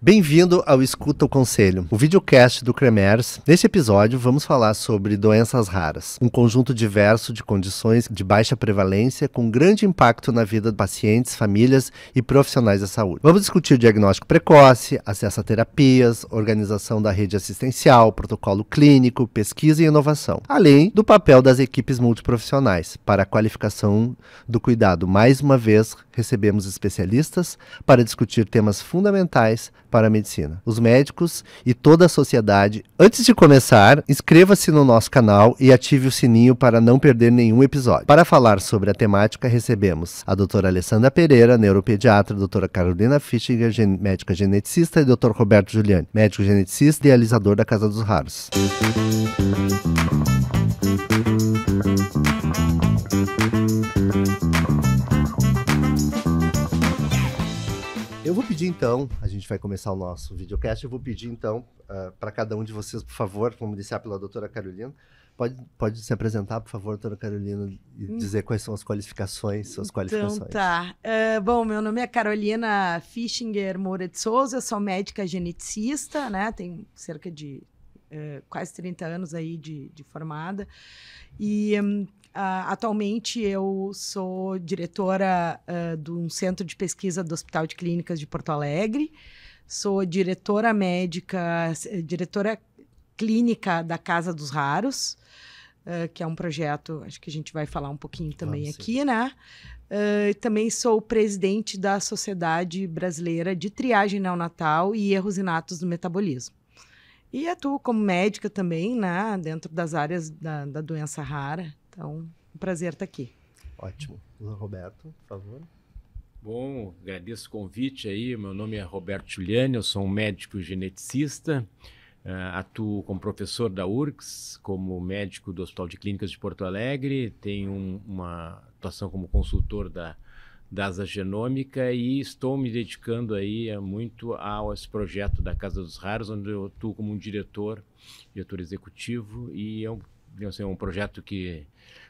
Bem-vindo ao Escuta o Conselho, o videocast do Cremers. Neste episódio, vamos falar sobre doenças raras, um conjunto diverso de condições de baixa prevalência com grande impacto na vida de pacientes, famílias e profissionais da saúde. Vamos discutir diagnóstico precoce, acesso a terapias, organização da rede assistencial, protocolo clínico, pesquisa e inovação, além do papel das equipes multiprofissionais para a qualificação do cuidado. Mais uma vez, recebemos especialistas para discutir temas fundamentais para a medicina, os médicos e toda a sociedade. Antes de começar, inscreva-se no nosso canal e ative o sininho para não perder nenhum episódio. Para falar sobre a temática, recebemos a doutora Alessandra Pereira, neuropediatra, a doutora Carolina Fischinger, médica geneticista, e doutor Roberto Giuliani, médico geneticista e idealizador da Casa dos Raros. Eu vou pedir então, a gente vai começar o nosso videocast, eu vou pedir então para cada um de vocês, por favor, vamos iniciar pela doutora Carolina. Pode se apresentar, por favor, doutora Carolina, e dizer quais são as qualificações, suas qualificações. Então tá. Bom, meu nome é Carolina Fischinger Moura de Souza, sou médica geneticista, né? Tenho cerca de quase 30 anos aí de formada. E atualmente eu sou diretora de um centro de pesquisa do Hospital de Clínicas de Porto Alegre, sou diretora médica, diretora clínica da Casa dos Raros, que é um projeto, acho que a gente vai falar um pouquinho também aqui, né? Também sou presidente da Sociedade Brasileira de Triagem Neonatal e Erros Inatos do Metabolismo. E atuo como médica também, né, dentro das áreas da doença rara. Então, um prazer estar aqui. Ótimo. Roberto, por favor. Bom, agradeço o convite aí. Meu nome é Roberto Giuliani, eu sou um médico geneticista, atuo como professor da URGS, como médico do Hospital de Clínicas de Porto Alegre, tenho uma atuação como consultor da Asa Genômica e estou me dedicando aí muito a esse projeto da Casa dos Raros, onde eu atuo como um diretor executivo, e é um projeto que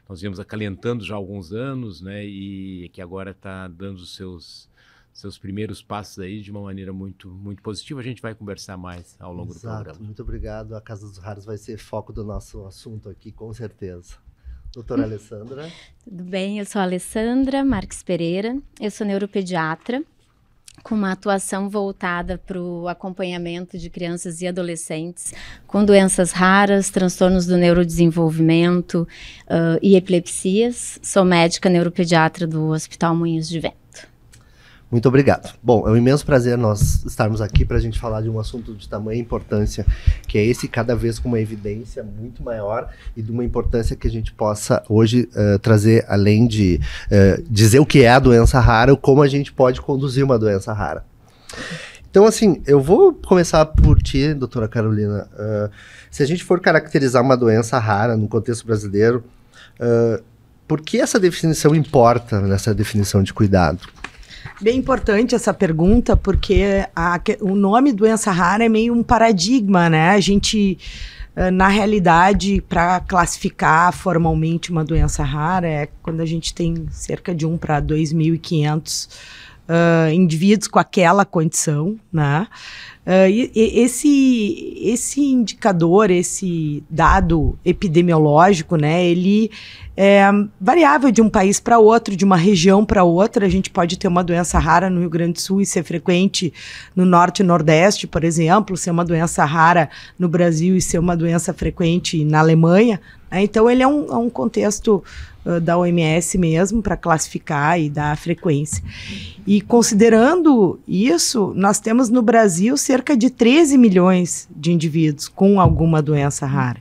nós viemos acalentando já há alguns anos, né, e que agora está dando os seus primeiros passos aí de uma maneira muito, muito positiva. A gente vai conversar mais ao longo do programa. Muito obrigado. A Casa dos Raros vai ser foco do nosso assunto aqui, com certeza. Doutora Alessandra. Tudo bem, eu sou a Alessandra Marques Pereira, eu sou neuropediatra, com uma atuação voltada para o acompanhamento de crianças e adolescentes com doenças raras, transtornos do neurodesenvolvimento e epilepsias. Sou médica neuropediatra do Hospital Moinhos de Vento. Muito obrigado. Bom, é um imenso prazer nós estarmos aqui para a gente falar de um assunto de tamanha importância, que é esse, cada vez com uma evidência muito maior e de uma importância que a gente possa hoje trazer, além de dizer o que é a doença rara, ou como a gente pode conduzir uma doença rara. Então, assim, eu vou começar por ti, doutora Carolina. Se a gente for caracterizar uma doença rara no contexto brasileiro, por que essa definição importa nessa definição de cuidado? Bem importante essa pergunta, porque o nome doença rara é meio um paradigma, né? A gente, na realidade, para classificar formalmente uma doença rara, é quando a gente tem cerca de 1 para 2.500 indivíduos com aquela condição, né? Esse indicador, esse dado epidemiológico, né, ele é variável de um país para outro, de uma região para outra. A gente pode ter uma doença rara no Rio Grande do Sul e ser frequente no Norte e Nordeste, por exemplo, ser uma doença rara no Brasil e ser uma doença frequente na Alemanha. Então, ele é um contexto da OMS mesmo para classificar e dar frequência. E considerando isso, nós temos no Brasil cerca de 13 milhões de indivíduos com alguma doença rara.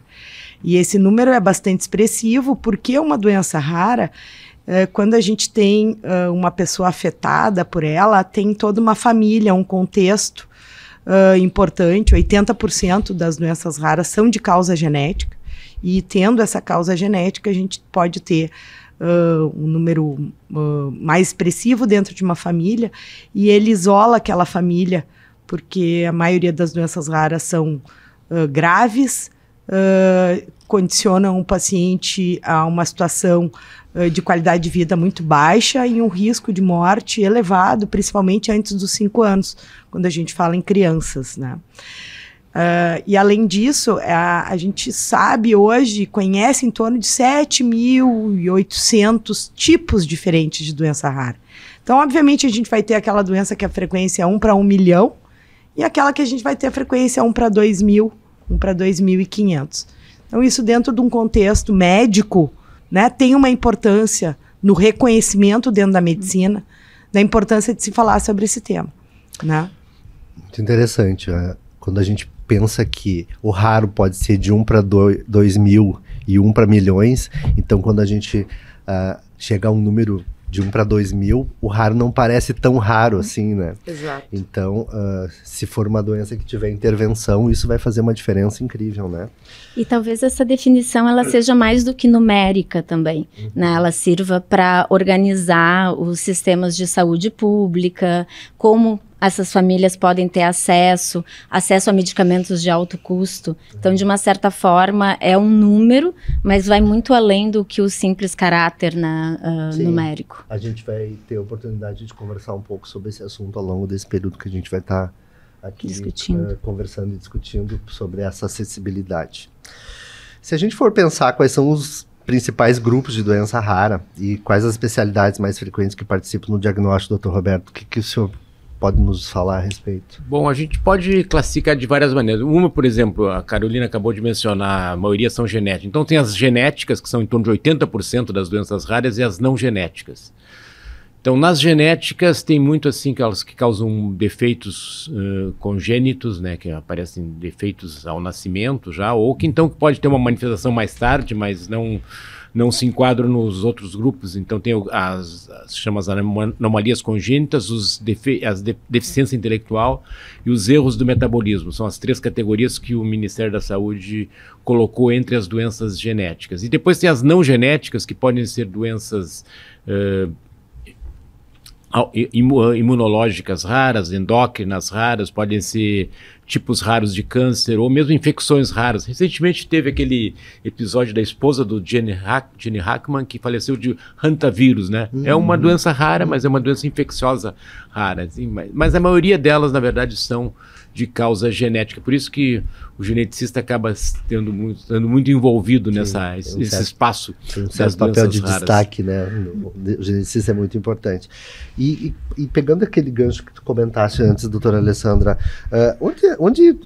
E esse número é bastante expressivo, porque uma doença rara, quando a gente tem uma pessoa afetada por ela, tem toda uma família, um contexto importante. 80% das doenças raras são de causa genética. E tendo essa causa genética, a gente pode ter um número mais expressivo dentro de uma família, e ele isola aquela família, porque a maioria das doenças raras são graves, condicionam o paciente a uma situação de qualidade de vida muito baixa e um risco de morte elevado, principalmente antes dos 5 anos, quando a gente fala em crianças, né? E além disso, a gente sabe hoje, conhece em torno de 7.800 tipos diferentes de doença rara. Então, obviamente, a gente vai ter aquela doença que a frequência é 1 para 1 milhão e aquela que a gente vai ter a frequência 1 para 2.000, 1 para 2.500. Então, isso dentro de um contexto médico, né, tem uma importância no reconhecimento dentro da medicina, da importância de se falar sobre esse tema, né? Muito interessante. Quando a gente pensa que o raro pode ser de 1 para 2.000 e 1 para milhões, então quando a gente chega a um número de 1 para 2.000, o raro não parece tão raro assim, né? Exato. Então, se for uma doença que tiver intervenção, isso vai fazer uma diferença incrível, né? E talvez essa definição ela seja mais do que numérica também, né? Ela sirva para organizar os sistemas de saúde pública, como essas famílias podem ter acesso a medicamentos de alto custo. Então, de uma certa forma, é um número, mas vai muito além do que o simples caráter numérico. A gente vai ter a oportunidade de conversar um pouco sobre esse assunto ao longo desse período que a gente vai estar aqui conversando e discutindo sobre essa acessibilidade. Se a gente for pensar quais são os principais grupos de doença rara e quais as especialidades mais frequentes que participam no diagnóstico, Dr. Roberto, o que o senhor pode nos falar a respeito? Bom, a gente pode classificar de várias maneiras. Uma, por exemplo, a Carolina acabou de mencionar, a maioria são genéticas. Então tem as genéticas, que são em torno de 80% das doenças raras, e as não genéticas. Então, nas genéticas, tem muito assim, aquelas que causam defeitos congênitos, né, que aparecem defeitos ao nascimento já, ou que então pode ter uma manifestação mais tarde, mas não se enquadram nos outros grupos. Então tem as chamadas anomalias congênitas, as deficiência intelectual e os erros do metabolismo. São as 3 categorias que o Ministério da Saúde colocou entre as doenças genéticas. E depois tem as não genéticas, que podem ser doenças imunológicas raras, endócrinas raras, podem ser tipos raros de câncer ou mesmo infecções raras. Recentemente teve aquele episódio da esposa do Gene Hackman, que faleceu de hantavirus, né? É uma doença rara, mas é uma doença infecciosa rara. Assim, mas a maioria delas, na verdade, são de causa genética. Por isso que o geneticista acaba estando muito envolvido nesse espaço tem um certo papel de raras. Destaque, né? O geneticista é muito importante. E pegando aquele gancho que tu comentaste antes, doutora Alessandra, onde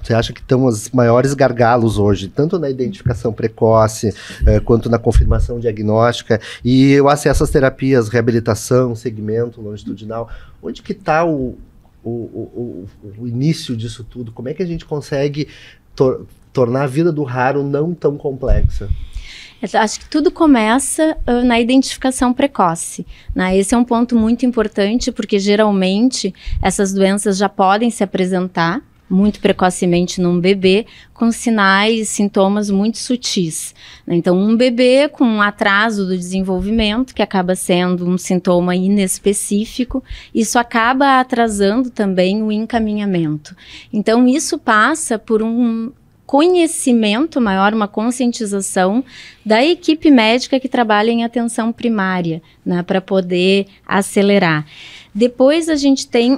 você acha que estão os maiores gargalos hoje, tanto na identificação precoce, quanto na confirmação diagnóstica e o acesso às terapias, reabilitação, segmento longitudinal? Onde que está o início disso tudo? Como é que a gente consegue tornar a vida do raro não tão complexa? Eu acho que tudo começa na identificação precoce, né? Esse é um ponto muito importante, porque geralmente essas doenças já podem se apresentar muito precocemente num bebê, com sinais e sintomas muito sutis, né? Então, um bebê com um atraso do desenvolvimento, que acaba sendo um sintoma inespecífico, isso acaba atrasando também o encaminhamento. Então, isso passa por um conhecimento maior, uma conscientização da equipe médica que trabalha em atenção primária, né, para poder acelerar. Depois a gente tem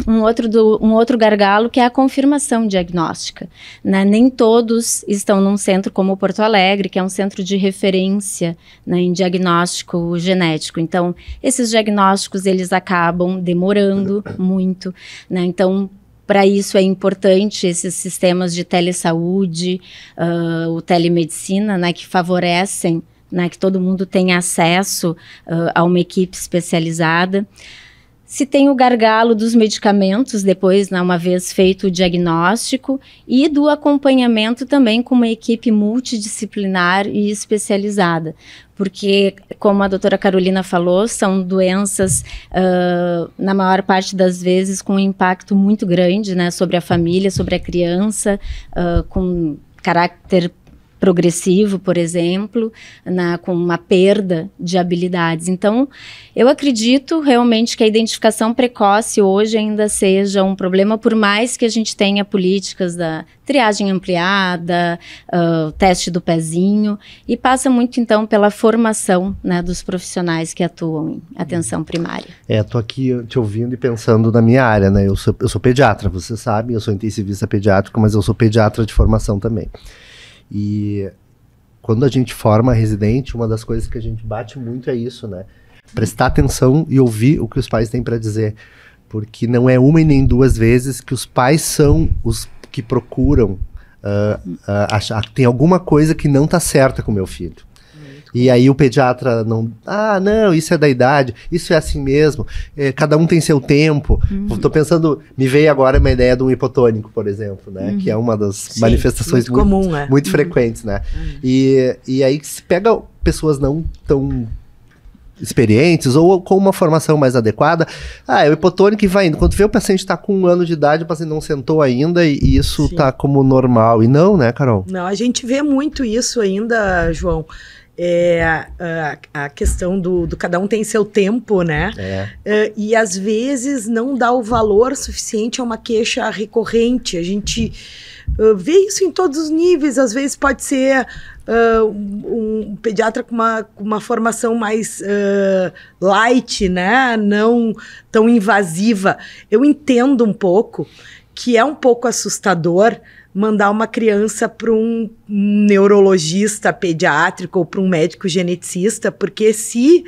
um outro gargalo, que é a confirmação diagnóstica, né? Nem todos estão num centro como o Porto Alegre, que é um centro de referência, né, em diagnóstico genético. Então, esses diagnósticos, eles acabam demorando muito, né? Então, para isso é importante esses sistemas de telesaúde, o telemedicina, né, que favorecem, né, que todo mundo tenha acesso a uma equipe especializada. Se tem o gargalo dos medicamentos, depois, né, uma vez feito o diagnóstico, e do acompanhamento também com uma equipe multidisciplinar e especializada. Porque, como a doutora Carolina falou, são doenças, na maior parte das vezes, com um impacto muito grande, né, sobre a família, sobre a criança, com caráter progressivo, por exemplo, com uma perda de habilidades. Então, eu acredito realmente que a identificação precoce hoje ainda seja um problema, por mais que a gente tenha políticas da triagem ampliada, o teste do pezinho, e passa muito, então, pela formação, né, dos profissionais que atuam em atenção primária. Tô aqui te ouvindo e pensando na minha área, né? Eu sou pediatra, você sabe, eu sou intensivista pediátrico, mas eu sou pediatra de formação também. E quando a gente forma residente, uma das coisas que a gente bate muito é isso, né? Prestar atenção e ouvir o que os pais têm para dizer. Porque não é uma e nem duas vezes que os pais são os que procuram achar que tem alguma coisa que não está certa com o meu filho. E aí o pediatra não... não, isso é da idade, isso é assim mesmo, cada um tem seu tempo. Tô pensando, me veio agora uma ideia de um hipotônico, por exemplo, né? Que é uma das manifestações muito comum, muito frequentes, né? E aí se pega pessoas não tão experientes ou com uma formação mais adequada, é o hipotônico e vai indo. Quando vê o paciente está com 1 ano de idade, o paciente não sentou ainda e isso está como normal. E não, né, Carol? Não, a gente vê muito isso ainda, João. A questão do cada um tem seu tempo, né? E às vezes não dá o valor suficiente a uma queixa recorrente. A gente vê isso em todos os níveis. Às vezes pode ser um pediatra com uma formação mais light, né? Não tão invasiva. Eu entendo um pouco que é um pouco assustador mandar uma criança para um neurologista pediátrico ou para um médico geneticista, porque se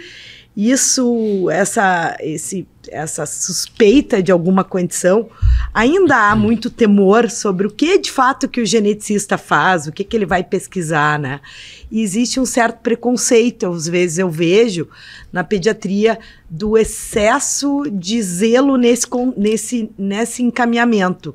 essa suspeita de alguma condição, ainda há muito temor sobre o que de fato que o geneticista faz, o que ele vai pesquisar, né? E existe um certo preconceito, às vezes eu vejo na pediatria, do excesso de zelo nesse encaminhamento.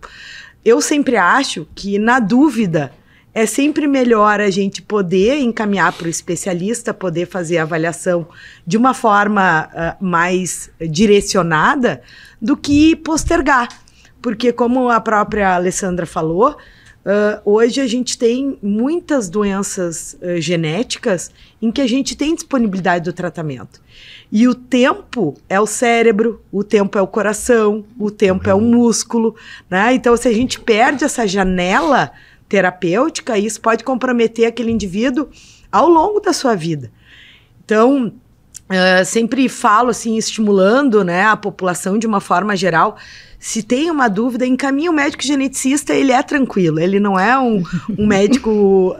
Eu sempre acho que, na dúvida, é sempre melhor a gente poder encaminhar para o especialista, poder fazer a avaliação de uma forma mais direcionada do que postergar. Porque, como a própria Alessandra falou, hoje a gente tem muitas doenças genéticas em que a gente tem disponibilidade do tratamento. E o tempo é o cérebro, o tempo é o coração, o tempo é o músculo, né? Então, se a gente perde essa janela terapêutica, isso pode comprometer aquele indivíduo ao longo da sua vida. Então, sempre falo assim, estimulando, né, a população de uma forma geral. Se tem uma dúvida, encaminha o médico geneticista, ele é tranquilo, ele não é um médico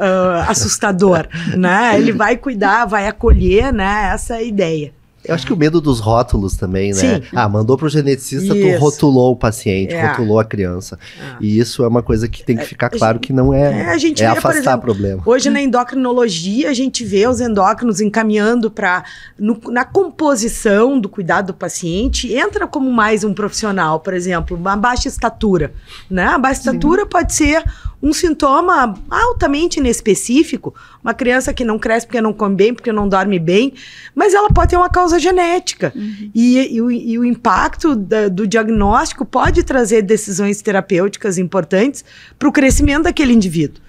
assustador, né? Ele vai cuidar, vai acolher, né? Essa é a ideia. Eu acho que o medo dos rótulos também, né? Sim. Mandou pro geneticista, tu rotulou o paciente, rotulou a criança. E isso é uma coisa que tem que ficar claro que não é, a gente vê, afastar por exemplo, problema. Hoje na endocrinologia, a gente vê os endócrinos encaminhando na composição do cuidado do paciente, entra como mais um profissional, por exemplo, uma baixa estatura, né? A baixa estatura pode ser um sintoma altamente inespecífico, uma criança que não cresce porque não come bem, porque não dorme bem, mas ela pode ter uma causa genética. E o impacto do diagnóstico pode trazer decisões terapêuticas importantes para o crescimento daquele indivíduo.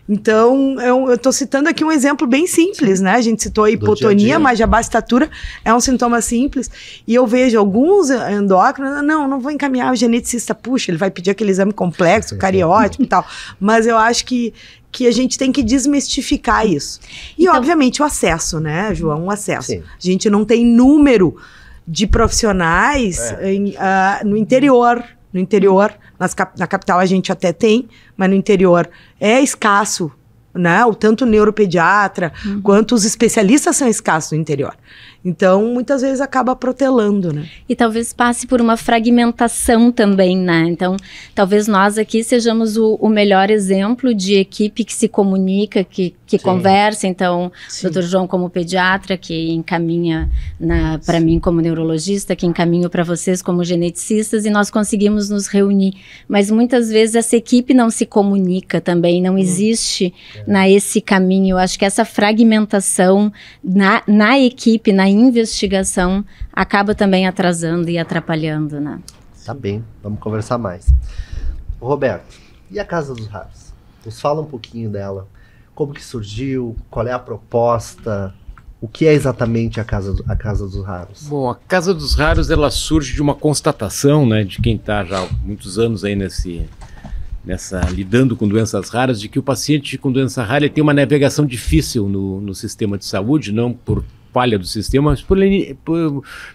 Então, eu estou citando aqui um exemplo bem simples, né? A gente citou a hipotonia, mas a baixa estatura é um sintoma simples. E eu vejo alguns endócrinos, não vou encaminhar o geneticista, puxa, ele vai pedir aquele exame complexo, cariótipo e tal. Mas eu acho que a gente tem que desmistificar isso. E, então, obviamente, o acesso, né, João? O acesso. Sim. A gente não tem número de profissionais no interior. No interior, na capital a gente até tem, mas no interior é escasso, né? Tanto o neuropediatra quanto os especialistas são escassos no interior. Então, muitas vezes acaba protelando, né? E talvez passe por uma fragmentação também, né? Então, talvez nós aqui sejamos o melhor exemplo de equipe que se comunica, que conversa. Então, o Dr. João como pediatra, que encaminha para mim como neurologista, que encaminho para vocês como geneticistas, e nós conseguimos nos reunir. Mas muitas vezes essa equipe não se comunica também, não existe esse caminho. Eu acho que essa fragmentação na equipe, na investigação, acaba também atrasando e atrapalhando, né? Tá bem, vamos conversar mais. Roberto, e a Casa dos Raros? Nos fala um pouquinho dela. como que surgiu, qual é a proposta, o que é exatamente a Casa dos Raros? Bom, a Casa dos Raros, ela surge de uma constatação, né, de quem está já há muitos anos aí lidando com doenças raras, de que o paciente com doença rara ele tem uma navegação difícil no sistema de saúde, não por falha do sistema, mas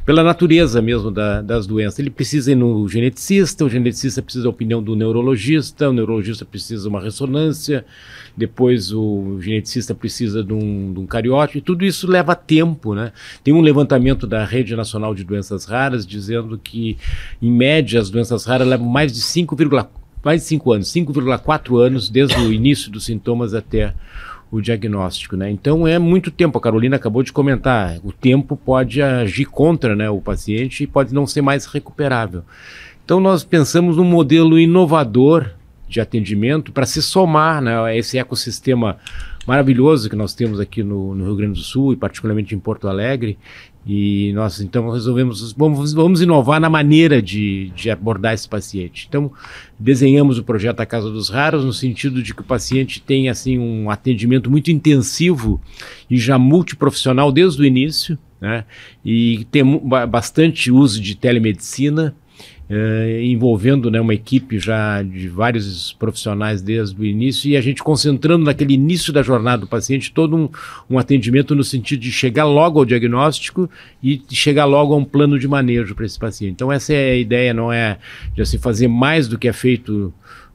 pela natureza mesmo das doenças. Ele precisa ir no geneticista, o geneticista precisa da opinião do neurologista, o neurologista precisa de uma ressonância, depois o geneticista precisa de um cariótipo, e tudo isso leva tempo, né? Tem um levantamento da Rede Nacional de Doenças Raras dizendo que, em média, as doenças raras levam mais de 5 anos, 5,4 anos, desde o início dos sintomas até o diagnóstico, né? Então é muito tempo. A Carolina acabou de comentar, o tempo pode agir contra, né, o paciente e pode não ser mais recuperável. Então nós pensamos num modelo inovador de atendimento para se somar, né, a esse ecossistema maravilhoso que nós temos aqui no Rio Grande do Sul e particularmente em Porto Alegre. E nós então resolvemos, vamos inovar na maneira de abordar esse paciente. Então desenhamos o projeto da Casa dos Raros no sentido de que o paciente tenha assim um atendimento muito intensivo e já multiprofissional desde o início, né? E tem bastante uso de telemedicina, envolvendo, né, uma equipe já de vários profissionais desde o início, e a gente concentrando naquele início da jornada do paciente todo um atendimento no sentido de chegar logo ao diagnóstico e de chegar logo a um plano de manejo para esse paciente. Então essa é a ideia, não é de assim, fazer mais do que é feito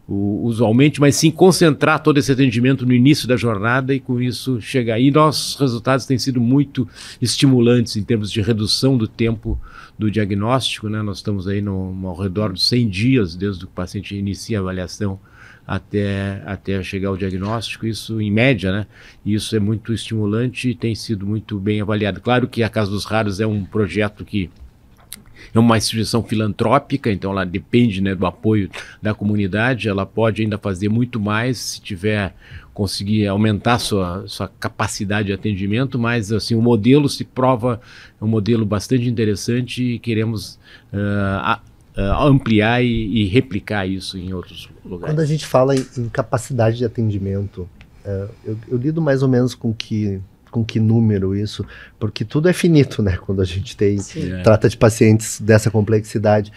usualmente, mas sim concentrar todo esse atendimento no início da jornada e com isso chegar. E nossos resultados têm sido muito estimulantes em termos de redução do tempo do diagnóstico, né? Nós estamos aí ao redor de 100 dias desde que o paciente inicia a avaliação até chegar ao diagnóstico, isso em média, né? E isso é muito estimulante e tem sido muito bem avaliado. Claro que a Casa dos Raros é um projeto que é uma instituição filantrópica, então ela depende, né, do apoio da comunidade, ela pode ainda fazer muito mais se conseguir aumentar sua capacidade de atendimento, mas assim, o modelo se prova um modelo bastante interessante e queremos ampliar e replicar isso em outros lugares. Quando a gente fala em capacidade de atendimento, eu lido mais ou menos com que número isso, porque tudo é finito, né, quando a gente trata de pacientes dessa complexidade,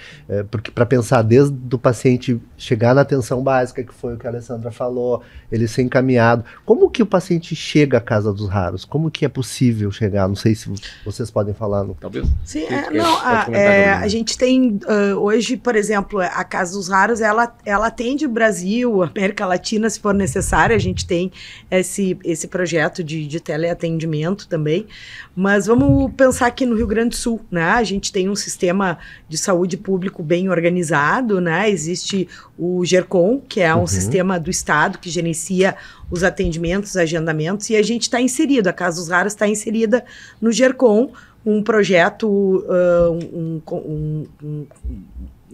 porque para pensar desde o paciente chegar na atenção básica, que foi o que a Alessandra falou, ele ser encaminhado, como que o paciente chega à Casa dos Raros? Como que é possível chegar? Não sei se vocês podem falar. Talvez. Sim, a gente tem hoje, por exemplo, a Casa dos Raros, ela atende o Brasil, a América Latina, se for necessário, a gente tem esse projeto de teleatendimento também, mas vamos pensar aqui no Rio Grande do Sul, né? A gente tem um sistema de saúde público bem organizado, né? Existe o GERCOM, que é um sistema do Estado que gerencia os atendimentos, agendamentos, e a gente está inserido, a Casa dos Raros está inserida no GERCOM, um projeto,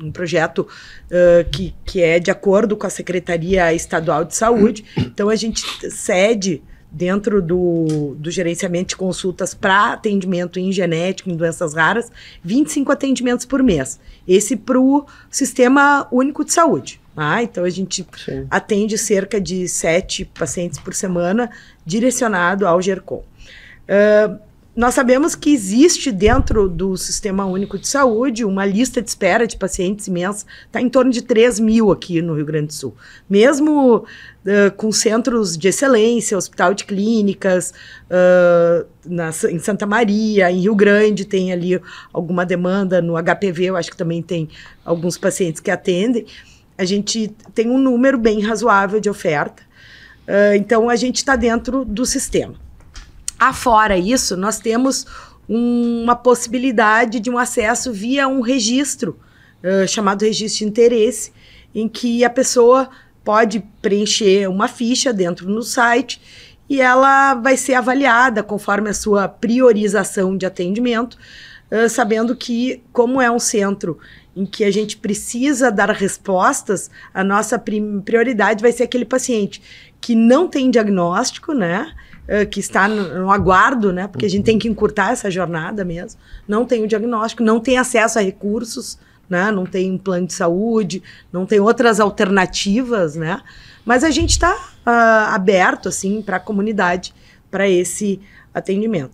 um projeto que é de acordo com a Secretaria Estadual de Saúde. Então a gente cede dentro do gerenciamento de consultas para atendimento em genética, em doenças raras, 25 atendimentos por mês. Esse para o Sistema Único de Saúde. Então a gente atende cerca de 7 pacientes por semana, direcionado ao GERCOM. Nós sabemos que existe dentro do Sistema Único de Saúde uma lista de espera de pacientes imensa, está em torno de 3 mil aqui no Rio Grande do Sul. Mesmo com centros de excelência, hospital de clínicas, em Santa Maria, em Rio Grande tem ali alguma demanda, no HPV eu acho que também tem alguns pacientes que atendem. A gente tem um número bem razoável de oferta, então a gente está dentro do sistema. Afora isso, nós temos uma possibilidade de um acesso via um registro, chamado registro de interesse, em que a pessoa pode preencher uma ficha dentro do site e ela vai ser avaliada conforme a sua priorização de atendimento, sabendo que, como é um centro em que a gente precisa dar respostas, a nossa prioridade vai ser aquele paciente que não tem diagnóstico, né? Que está no aguardo, né? Porque a gente tem que encurtar essa jornada mesmo. Não tem o diagnóstico, não tem acesso a recursos, né? Não tem um plano de saúde, não tem outras alternativas, né? Mas a gente está aberto, assim, para a comunidade, para esse atendimento.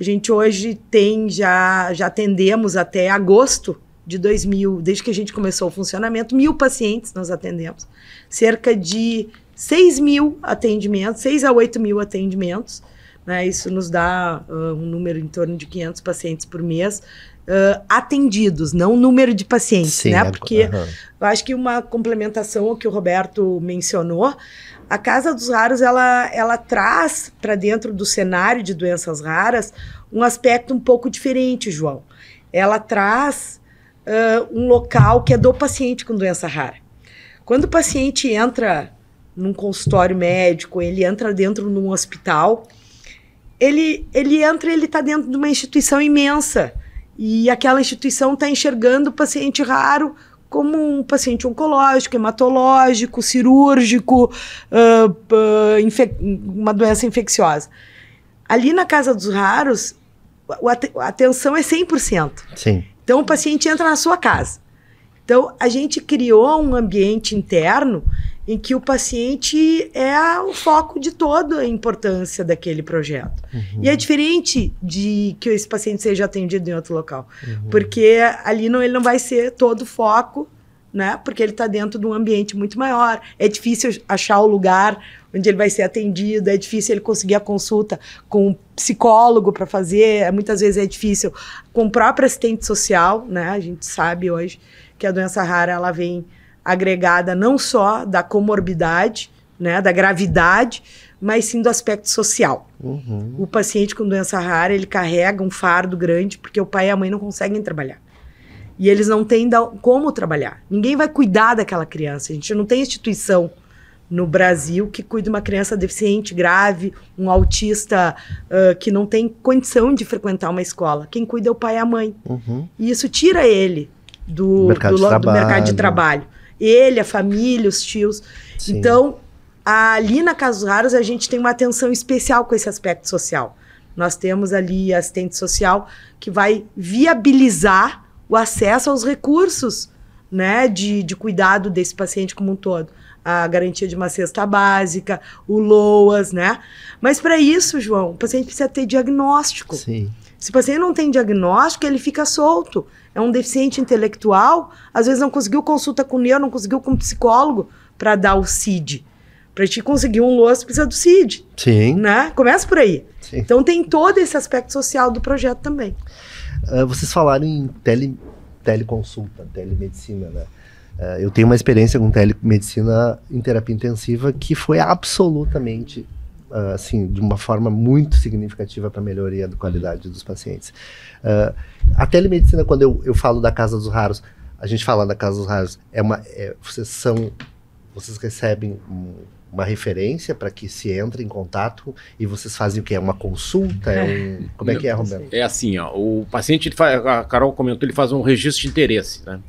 A gente hoje já atendemos até agosto de 2000, desde que a gente começou o funcionamento, 1.000 pacientes nós atendemos. Cerca de 6.000 atendimentos, 6 a 8.000 atendimentos, né? Isso nos dá um número em torno de 500 pacientes por mês, atendidos, não número de pacientes, sim, né? Porque eu acho que uma complementação ao que o Roberto mencionou, a Casa dos Raros, ela traz para dentro do cenário de doenças raras um aspecto um pouco diferente, João. Ela traz um local que é do paciente com doença rara. Quando o paciente entra num consultório médico, ele entra dentro de um hospital, ele está dentro de uma instituição imensa, e aquela instituição está enxergando o paciente raro como um paciente oncológico, hematológico, cirúrgico, uma doença infecciosa. Ali na Casa dos Raros, a atenção é 100%. Sim. Então, o paciente entra na sua casa. Então, a gente criou um ambiente interno em que o paciente é o foco de toda a importância daquele projeto. E é diferente de que esse paciente seja atendido em outro local. Porque ali ele não vai ser todo o foco, né? Porque ele está dentro de um ambiente muito maior. É difícil achar o lugar onde ele vai ser atendido, é difícil ele conseguir a consulta com um psicólogo para fazer, muitas vezes é difícil com o próprio assistente social, né? A gente sabe hoje que a doença rara ela vem agregada não só da comorbidade, né, da gravidade, mas sim do aspecto social. O paciente com doença rara, ele carrega um fardo grande porque o pai e a mãe não conseguem trabalhar. E eles não têm como trabalhar. Ninguém vai cuidar daquela criança. A gente não tem instituição no Brasil que cuide de uma criança deficiente, grave, um autista que não tem condição de frequentar uma escola. Quem cuida é o pai e a mãe. E isso tira ele do mercado de trabalho. Ele, a família, os tios. Sim. Então, ali na Casa dos Raros, a gente tem uma atenção especial com esse aspecto social. Nós temos ali assistente social que vai viabilizar o acesso aos recursos, né, de cuidado desse paciente como um todo. A garantia de uma cesta básica, o LOAS, né? Mas para isso, João, o paciente precisa ter diagnóstico. Sim. Se o paciente não tem diagnóstico, ele fica solto. É um deficiente intelectual, às vezes não conseguiu consulta com o neuro, não conseguiu com o psicólogo para dar o CID. Para te conseguir um LOAS, precisa do CID. Sim. Né? Começa por aí. Sim. Então tem todo esse aspecto social do projeto também. Vocês falaram em teleconsulta, telemedicina, né? Eu tenho uma experiência com telemedicina em terapia intensiva que foi absolutamente, assim, de uma forma muito significativa para a melhoria da qualidade dos pacientes. A telemedicina, quando eu falo da Casa dos Raros, a gente fala da Casa dos Raros, vocês recebem uma referência para que se entre em contato e vocês fazem o que? É uma consulta? Como é que é, Roberto? É assim, ó, o paciente, a Carol comentou, ele faz um registro de interesse, né?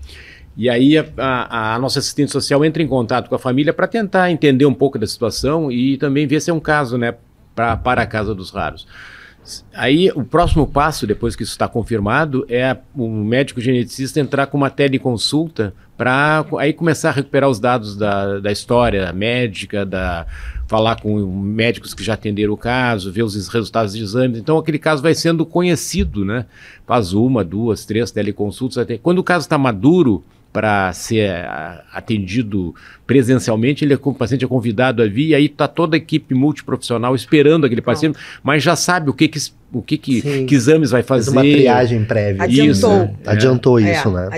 E aí a nossa assistente social entra em contato com a família para tentar entender um pouco da situação e também ver se é um caso, né, para a Casa dos Raros. Aí o próximo passo, depois que isso está confirmado, é o médico geneticista entrar com uma teleconsulta para aí começar a recuperar os dados da história médica, falar com médicos que já atenderam o caso, ver os resultados de exames. Então aquele caso vai sendo conhecido, né? Faz 1, 2, 3 teleconsultas. Até quando o caso está maduro para ser atendido presencialmente, o paciente é convidado a vir, e aí está toda a equipe multiprofissional esperando aquele paciente, mas já sabe o que exames vai fazer. Faz uma triagem prévia. Adiantou isso, né?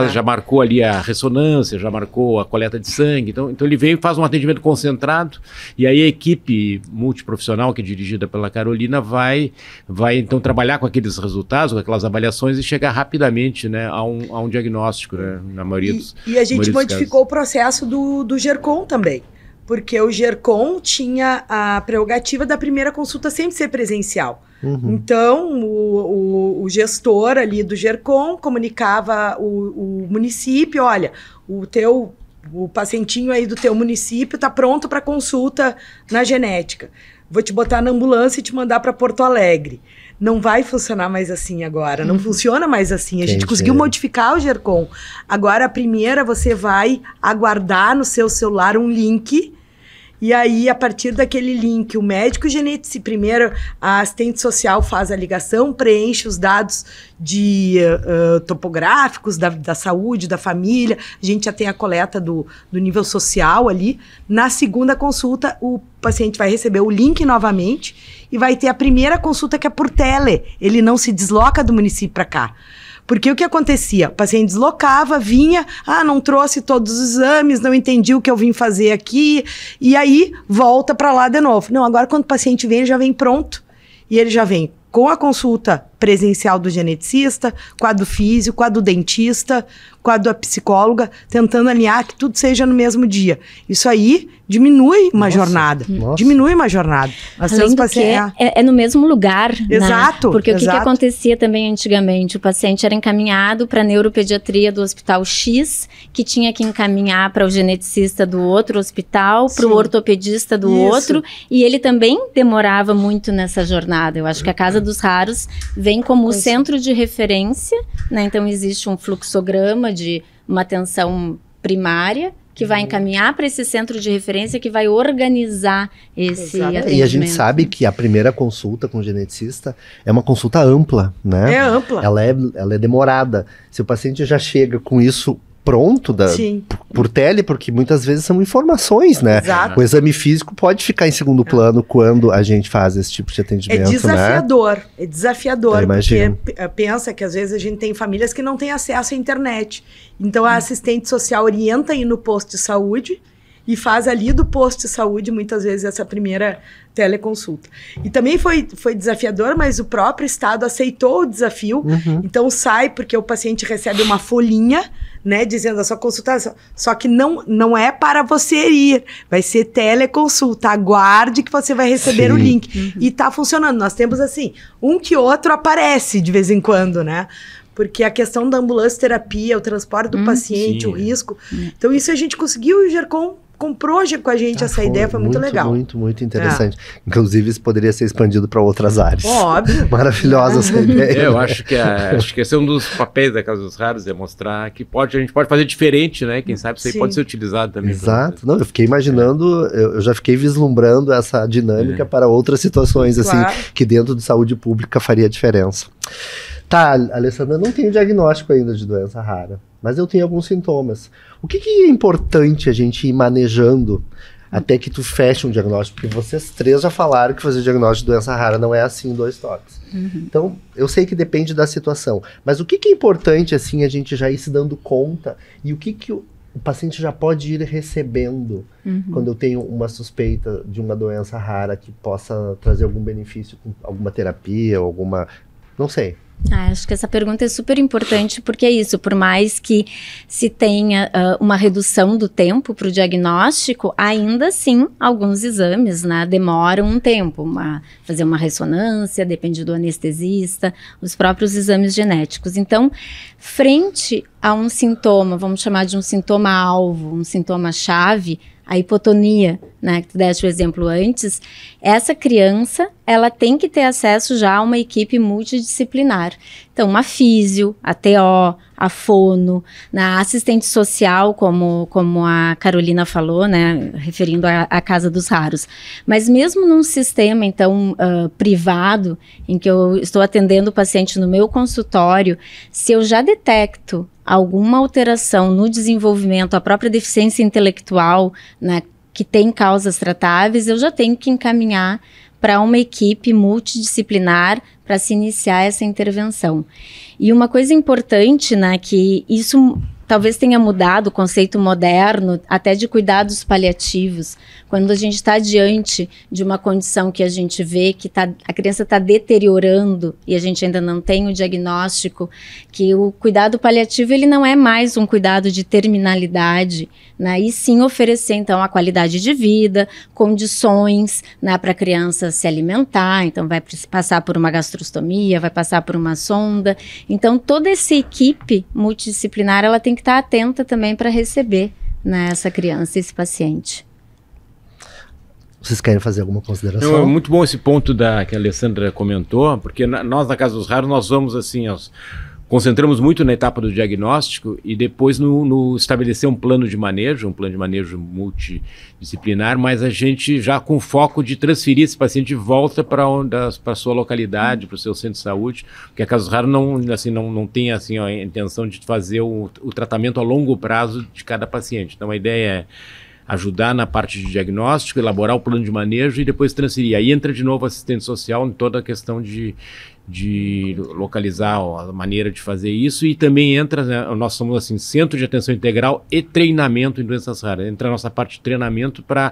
Já marcou ali a ressonância, já marcou a coleta de sangue, então ele vem e faz um atendimento concentrado, e aí a equipe multiprofissional, que é dirigida pela Carolina, vai então trabalhar com aqueles resultados, com aquelas avaliações e chegar rapidamente, né, a um diagnóstico, né, na maioria dos casos. E a gente modificou o processo do GERCOM também, porque o GERCOM tinha a prerrogativa da primeira consulta sempre ser presencial. Então, o gestor ali do GERCOM comunicava o município, olha, o pacientinho aí do teu município está pronto para consulta na genética. vou te botar na ambulância e te mandar para Porto Alegre. Não vai funcionar mais assim agora, não funciona mais assim. A gente conseguiu modificar o GERCOM. Agora, a primeira, você vai aguardar no seu celular um link. E aí, a partir daquele link, o médico geneticista, primeiro a assistente social faz a ligação, preenche os dados topográficos da saúde, da família, a gente já tem a coleta do nível social ali. Na segunda consulta, o paciente vai receber o link novamente e vai ter a primeira consulta que é por tele, ele não se desloca do município para cá. Porque o que acontecia? O paciente deslocava, vinha, não trouxe todos os exames, não entendi o que eu vim fazer aqui, e aí volta para lá de novo. Não, agora quando o paciente vem, ele já vem pronto, e ele já vem com a consulta presencial do geneticista, com a do físico, com a do dentista, com a da psicóloga, tentando alinhar que tudo seja no mesmo dia. Isso aí diminui uma jornada. Diminui uma jornada. Além do que é no mesmo lugar. Exato. Né? Porque o que acontecia também antigamente? O paciente era encaminhado para a neuropediatria do hospital X, que tinha que encaminhar para o geneticista do outro hospital, para o ortopedista do outro, e ele também demorava muito nessa jornada. Eu acho que a Casa dos Raros vem como centro de referência, né? Então existe um fluxograma de uma atenção primária que vai encaminhar para esse centro de referência que vai organizar esse atendimento. E a gente sabe que a primeira consulta com o geneticista é uma consulta ampla, né? É ampla. Ela é demorada. Se o paciente já chega com isso pronto por tele, porque muitas vezes são informações, né? Exato. O exame físico pode ficar em segundo plano quando a gente faz esse tipo de atendimento, né? É desafiador, porque pensa que às vezes a gente tem famílias que não têm acesso à internet. Então a assistente social orienta aí no posto de saúde e faz ali do posto de saúde, muitas vezes, essa primeira teleconsulta. E também foi desafiador, mas o próprio Estado aceitou o desafio. Então sai, porque o paciente recebe uma folhinha, né, dizendo a sua consulta, só que não é para você ir, vai ser teleconsulta, aguarde que você vai receber o link. E tá funcionando. Nós temos assim, um que outro aparece de vez em quando, né? Porque a questão da ambulância terapia, o transporte do paciente, o risco. Então isso a gente conseguiu, o GERCOM comprou com a gente essa ideia, foi muito legal. Muito interessante. Inclusive, isso poderia ser expandido para outras áreas. Óbvio. Maravilhosa essa ideia. Eu acho que esse é um dos papéis da Casa dos Raros, é mostrar que a gente pode fazer diferente, né? Quem sabe isso aí pode ser utilizado também. Exato. Não, eu fiquei imaginando, eu já fiquei vislumbrando essa dinâmica para outras situações, assim, que dentro de saúde pública faria diferença. Tá, Alessandra, eu não tenho diagnóstico ainda de doença rara, mas eu tenho alguns sintomas. O que é importante a gente ir manejando até que tu feche um diagnóstico? Porque vocês três já falaram que fazer diagnóstico de doença rara não é assim em 2 toques. Então, eu sei que depende da situação, mas o que é importante, assim, a gente já ir se dando conta e o que o paciente já pode ir recebendo quando eu tenho uma suspeita de uma doença rara que possa trazer algum benefício, alguma terapia, alguma... não sei. Acho que essa pergunta é super importante porque é isso, por mais que se tenha uma redução do tempo para o diagnóstico, ainda assim alguns exames, né, demoram um tempo, fazer uma ressonância, depende do anestesista, os próprios exames genéticos. Então, frente a um sintoma, vamos chamar de um sintoma-alvo, um sintoma-chave, a hipotonia, né, que tu deste o exemplo antes, essa criança, ela tem que ter acesso já a uma equipe multidisciplinar. Então, uma físio, a TO, a fono, a assistente social, como a Carolina falou, né, referindo à Casa dos Raros. Mas mesmo num sistema, então, privado, em que eu estou atendendo o paciente no meu consultório, se eu já detecto alguma alteração no desenvolvimento, a própria deficiência intelectual, né, que tem causas tratáveis, eu já tenho que encaminhar para uma equipe multidisciplinar para se iniciar essa intervenção. E uma coisa importante, né, que isso talvez tenha mudado o conceito moderno até de cuidados paliativos. Quando a gente está diante de uma condição que a gente vê que a criança está deteriorando e a gente ainda não tem o diagnóstico, que o cuidado paliativo ele não é mais um cuidado de terminalidade, né, e sim oferecer então a qualidade de vida, condições, né, para a criança se alimentar, então vai passar por uma gastrostomia, vai passar por uma sonda. Então toda essa equipe multidisciplinar ela tem que estar atenta também para receber, né, essa criança, esse paciente. Vocês querem fazer alguma consideração? Não, é muito bom esse ponto que a Alessandra comentou, porque nós na Casa dos Raros, nós vamos assim, concentramos muito na etapa do diagnóstico e depois no estabelecer um plano de manejo multidisciplinar, mas a gente já com foco de transferir esse paciente de volta para a sua localidade, para o seu centro de saúde, porque a Casa dos Raros não tem assim, a intenção de fazer o tratamento a longo prazo de cada paciente. Então a ideia é ajudar na parte de diagnóstico, elaborar o plano de manejo e depois transferir. Aí entra de novo o assistente social em toda a questão de localizar a maneira de fazer isso, e também entra, né, nós somos assim, centro de atenção integral e treinamento em doenças raras. Entra a nossa parte de treinamento para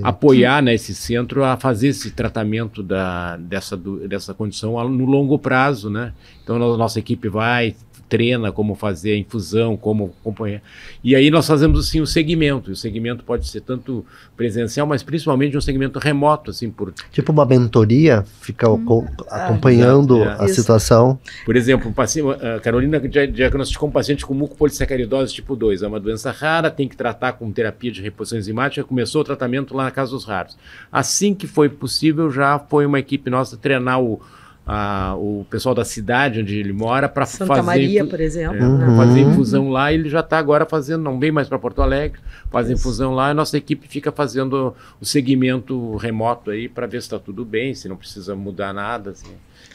apoiar, né, esse centro a fazer esse tratamento dessa condição no longo prazo, né? Então a nossa equipe treina como fazer a infusão, como acompanhar. E aí nós fazemos assim o segmento. E o segmento pode ser tanto presencial, mas principalmente um segmento remoto, assim, tipo uma mentoria, fica acompanhando a situação. Por exemplo, a Carolina diagnosticou um paciente com mucopolissacaridose tipo 2, é uma doença rara, tem que tratar com terapia de reposição enzimática, começou o tratamento lá na Casa dos Raros. Assim que foi possível, já foi uma equipe nossa treinar o pessoal da cidade onde ele mora para fazer Santa Maria, por exemplo, fazer infusão lá. Ele já está agora fazendo, não vem mais para Porto Alegre, faz infusão lá, e a nossa equipe fica fazendo o segmento remoto aí para ver se está tudo bem, se não precisa mudar nada, assim.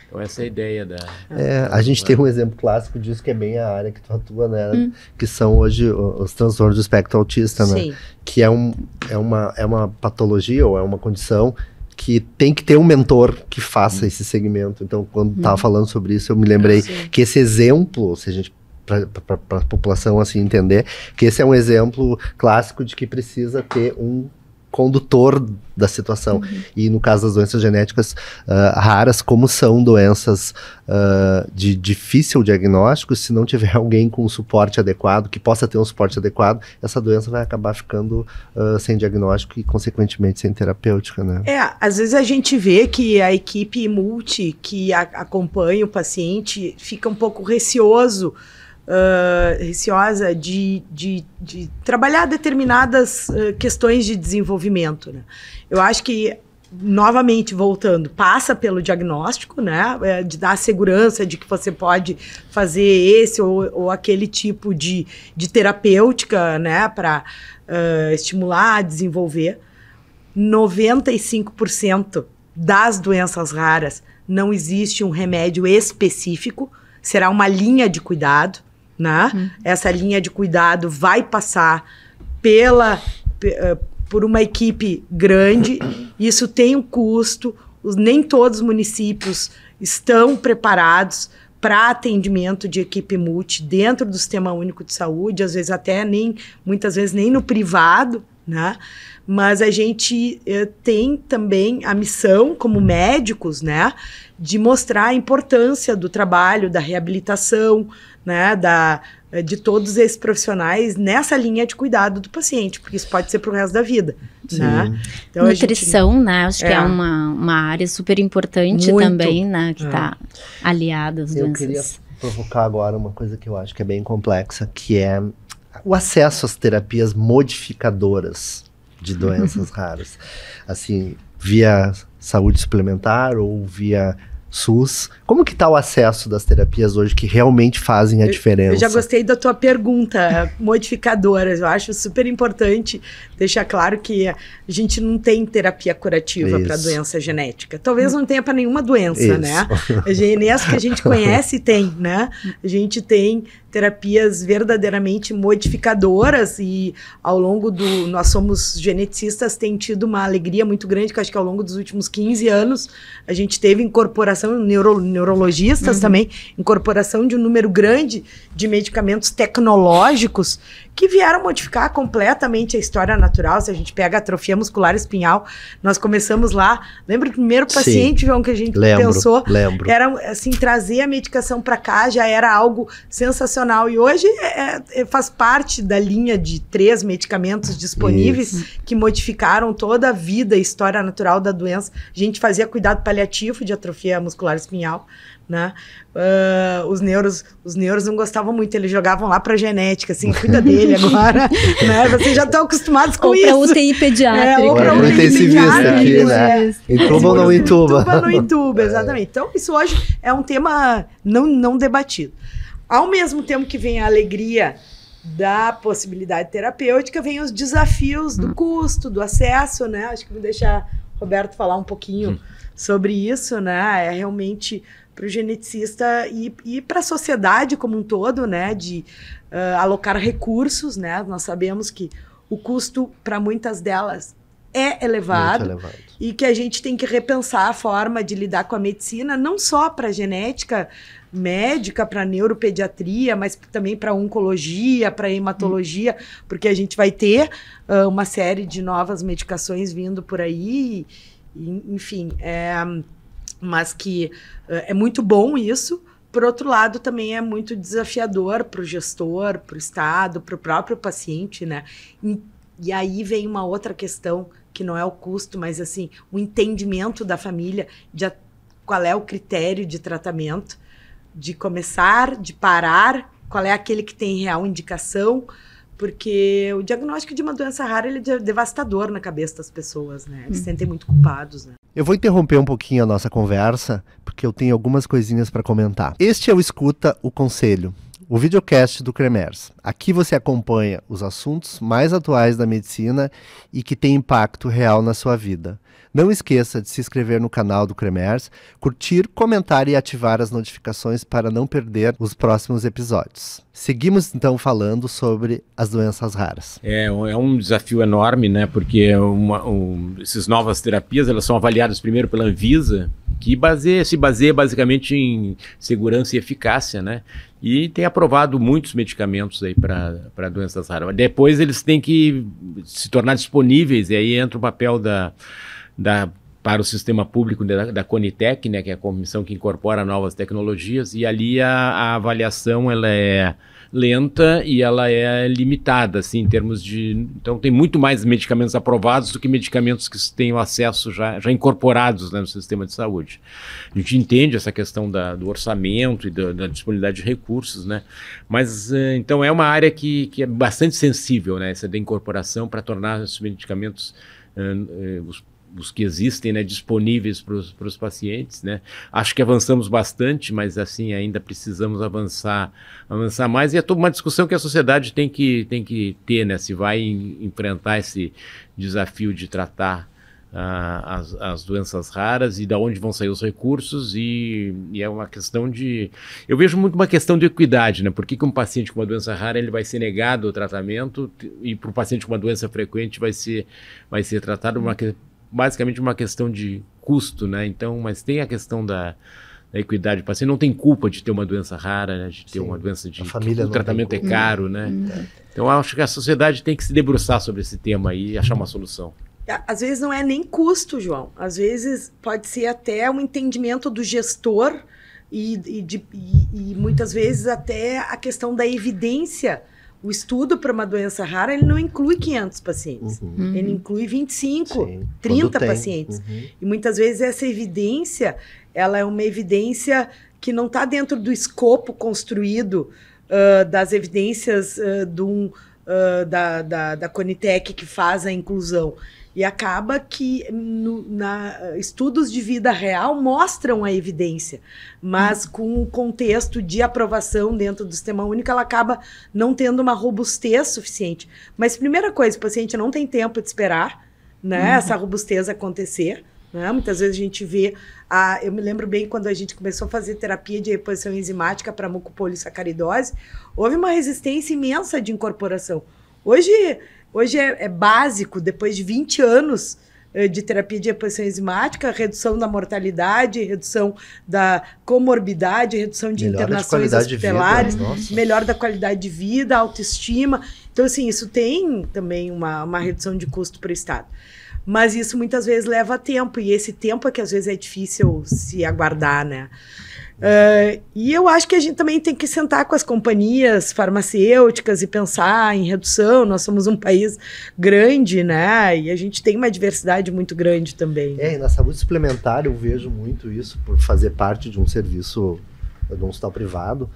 Então essa é a ideia a gente tem um exemplo clássico disso, que é bem a área que tu atua, né? Que são hoje os transtornos do espectro autista, né? Que é uma patologia ou é uma condição que tem que ter um mentor que faça esse segmento. Então, quando estava falando sobre isso, eu me lembrei que esse exemplo, se a gente para a população assim entender, que esse é um exemplo clássico de que precisa ter um condutor da situação. E no caso das doenças genéticas raras, como são doenças de difícil diagnóstico, se não tiver alguém com um suporte adequado, que possa ter um suporte adequado, essa doença vai acabar ficando sem diagnóstico e, consequentemente, sem terapêutica, né? Às vezes a gente vê que a equipe multi que acompanha o paciente fica um pouco receosa de trabalhar determinadas questões de desenvolvimento, né? Eu acho que, novamente, voltando, passa pelo diagnóstico, né? De dar a segurança de que você pode fazer esse ou aquele tipo de terapêutica, né? Para estimular, desenvolver. 95% das doenças raras não existe um remédio específico, será uma linha de cuidado, né? Essa linha de cuidado vai passar por uma equipe grande, isso tem um custo, nem todos os municípios estão preparados para atendimento de equipe multi dentro do Sistema Único de Saúde, às vezes muitas vezes nem no privado, né? Mas a gente tem também a missão, como médicos, né, de mostrar a importância do trabalho, da reabilitação, né, de todos esses profissionais nessa linha de cuidado do paciente, porque isso pode ser para o resto da vida. Né? Então, nutrição, né, acho que é uma área super importante também, né, que está aliada às doenças. Eu queria provocar agora uma coisa que eu acho que é bem complexa, que é o acesso às terapias modificadoras de doenças raras, assim, via saúde suplementar ou via SUS. Como que está o acesso das terapias hoje que realmente fazem a diferença? Eu já gostei da tua pergunta, modificadoras. Eu acho super importante deixar claro que a gente não tem terapia curativa para doença genética. Talvez não tenha para nenhuma doença, né? Nem as que a gente conhece tem, né? A gente tem terapias verdadeiramente modificadoras e ao longo nós somos geneticistas, tem tido uma alegria muito grande, que acho que ao longo dos últimos 15 anos a gente teve incorporação, neurologistas também, incorporação de um número grande de medicamentos tecnológicos que vieram modificar completamente a história natural. Se a gente pega a atrofia muscular espinhal, nós começamos lá, lembra o primeiro paciente, João, que a gente pensou? Lembro. Era assim, trazer a medicação para cá já era algo sensacional, e hoje faz parte da linha de 3 medicamentos disponíveis que modificaram toda a vida e história natural da doença. A gente fazia cuidado paliativo de atrofia muscular espinhal, né? Os neuros não gostavam muito, eles jogavam lá pra genética, assim, cuida dele agora, né? Vocês já estão acostumados com isso. Ou pra UTI pediátrica. Ou pra UTI pediátrica aqui, né? Entuba ou não entuba? Entuba ou não entuba, exatamente. Então, isso hoje é um tema não debatido. Ao mesmo tempo que vem a alegria da possibilidade terapêutica, vem os desafios do custo, do acesso, né? Acho que vou deixar o Roberto falar um pouquinho sobre isso, né? É realmente para o geneticista e para a sociedade como um todo, né? De alocar recursos, né? Nós sabemos que o custo para muitas delas é elevado e que a gente tem que repensar a forma de lidar com a medicina, não só para a genética médica, para neuropediatria, mas também para oncologia, para hematologia, porque a gente vai ter uma série de novas medicações vindo por aí, enfim, mas que é muito bom isso. Por outro lado, também é muito desafiador para o gestor, para o Estado, para o próprio paciente, né? E aí vem uma outra questão, que não é o custo, mas assim, o entendimento da família de qual é o critério de tratamento, de começar, de parar, qual é aquele que tem real indicação, porque o diagnóstico de uma doença rara ele é devastador na cabeça das pessoas, né? Eles se sentem muito culpados, né? Eu vou interromper um pouquinho a nossa conversa, porque eu tenho algumas coisinhas para comentar. Este é o Escuta o Conselho, o videocast do CREMERS. Aqui você acompanha os assuntos mais atuais da medicina e que têm impacto real na sua vida. Não esqueça de se inscrever no canal do CREMERS, curtir, comentar e ativar as notificações para não perder os próximos episódios. Seguimos então falando sobre as doenças raras. É um desafio enorme, né? Porque essas novas terapias elas são avaliadas primeiro pela Anvisa, que se baseia basicamente em segurança e eficácia, né? E tem aprovado muitos medicamentos aí para doenças raras. Depois eles têm que se tornar disponíveis, e aí entra o papel para o sistema público da Conitec, né, que é a comissão que incorpora novas tecnologias, e ali a avaliação ela é lenta e ela é limitada, assim, em termos de... Então tem muito mais medicamentos aprovados do que medicamentos que têm o acesso já incorporados, né, no sistema de saúde. A gente entende essa questão do orçamento e da disponibilidade de recursos, né, mas então é uma área que é bastante sensível, né, essa da incorporação para tornar esses medicamentos os que existem, né, disponíveis para os pacientes, né. Acho que avançamos bastante, mas assim ainda precisamos avançar mais, e é toda uma discussão que a sociedade tem que ter, né, se vai enfrentar esse desafio de tratar as doenças raras e de onde vão sair os recursos, e é uma questão eu vejo muito uma questão de equidade, né, por que um paciente com uma doença rara ele vai ser negado o tratamento e para o paciente com uma doença frequente vai ser tratado basicamente uma questão de custo, né? Então, mas tem a questão da equidade. O paciente não tem culpa de ter uma doença rara, né? De ter uma doença que o tratamento é caro, né? Então, acho que a sociedade tem que se debruçar sobre esse tema e achar uma solução. Às vezes não é nem custo, João. Às vezes pode ser até um entendimento do gestor e muitas vezes até a questão da evidência. O estudo para uma doença rara, ele não inclui 500 pacientes. Ele inclui 25, 30 pacientes. E muitas vezes essa evidência, ela é uma evidência que não está dentro do escopo construído das evidências da Conitec que faz a inclusão. E acaba que estudos de vida real mostram a evidência, mas com o contexto de aprovação dentro do sistema único, ela acaba não tendo uma robustez suficiente. Mas, primeira coisa, o paciente não tem tempo de esperar, né, essa robustez acontecer. Né? Muitas vezes a gente vê... eu me lembro bem quando a gente começou a fazer terapia de reposição enzimática para mucopolissacaridose, houve uma resistência imensa de incorporação. Hoje é básico, depois de 20 anos de terapia de reposição enzimática, redução da mortalidade, redução da comorbidade, redução de internações hospitalares, melhor da qualidade de vida, autoestima. Então, assim, isso tem também uma redução de custo para o Estado. Mas isso muitas vezes leva tempo, e esse tempo é que às vezes é difícil se aguardar, né? E eu acho que a gente também tem que sentar com as companhias farmacêuticas e pensar em redução. Nós somos um país grande, né? E a gente tem uma diversidade muito grande também. E na saúde suplementar eu vejo muito isso, por fazer parte de um serviço, de um hospital privado,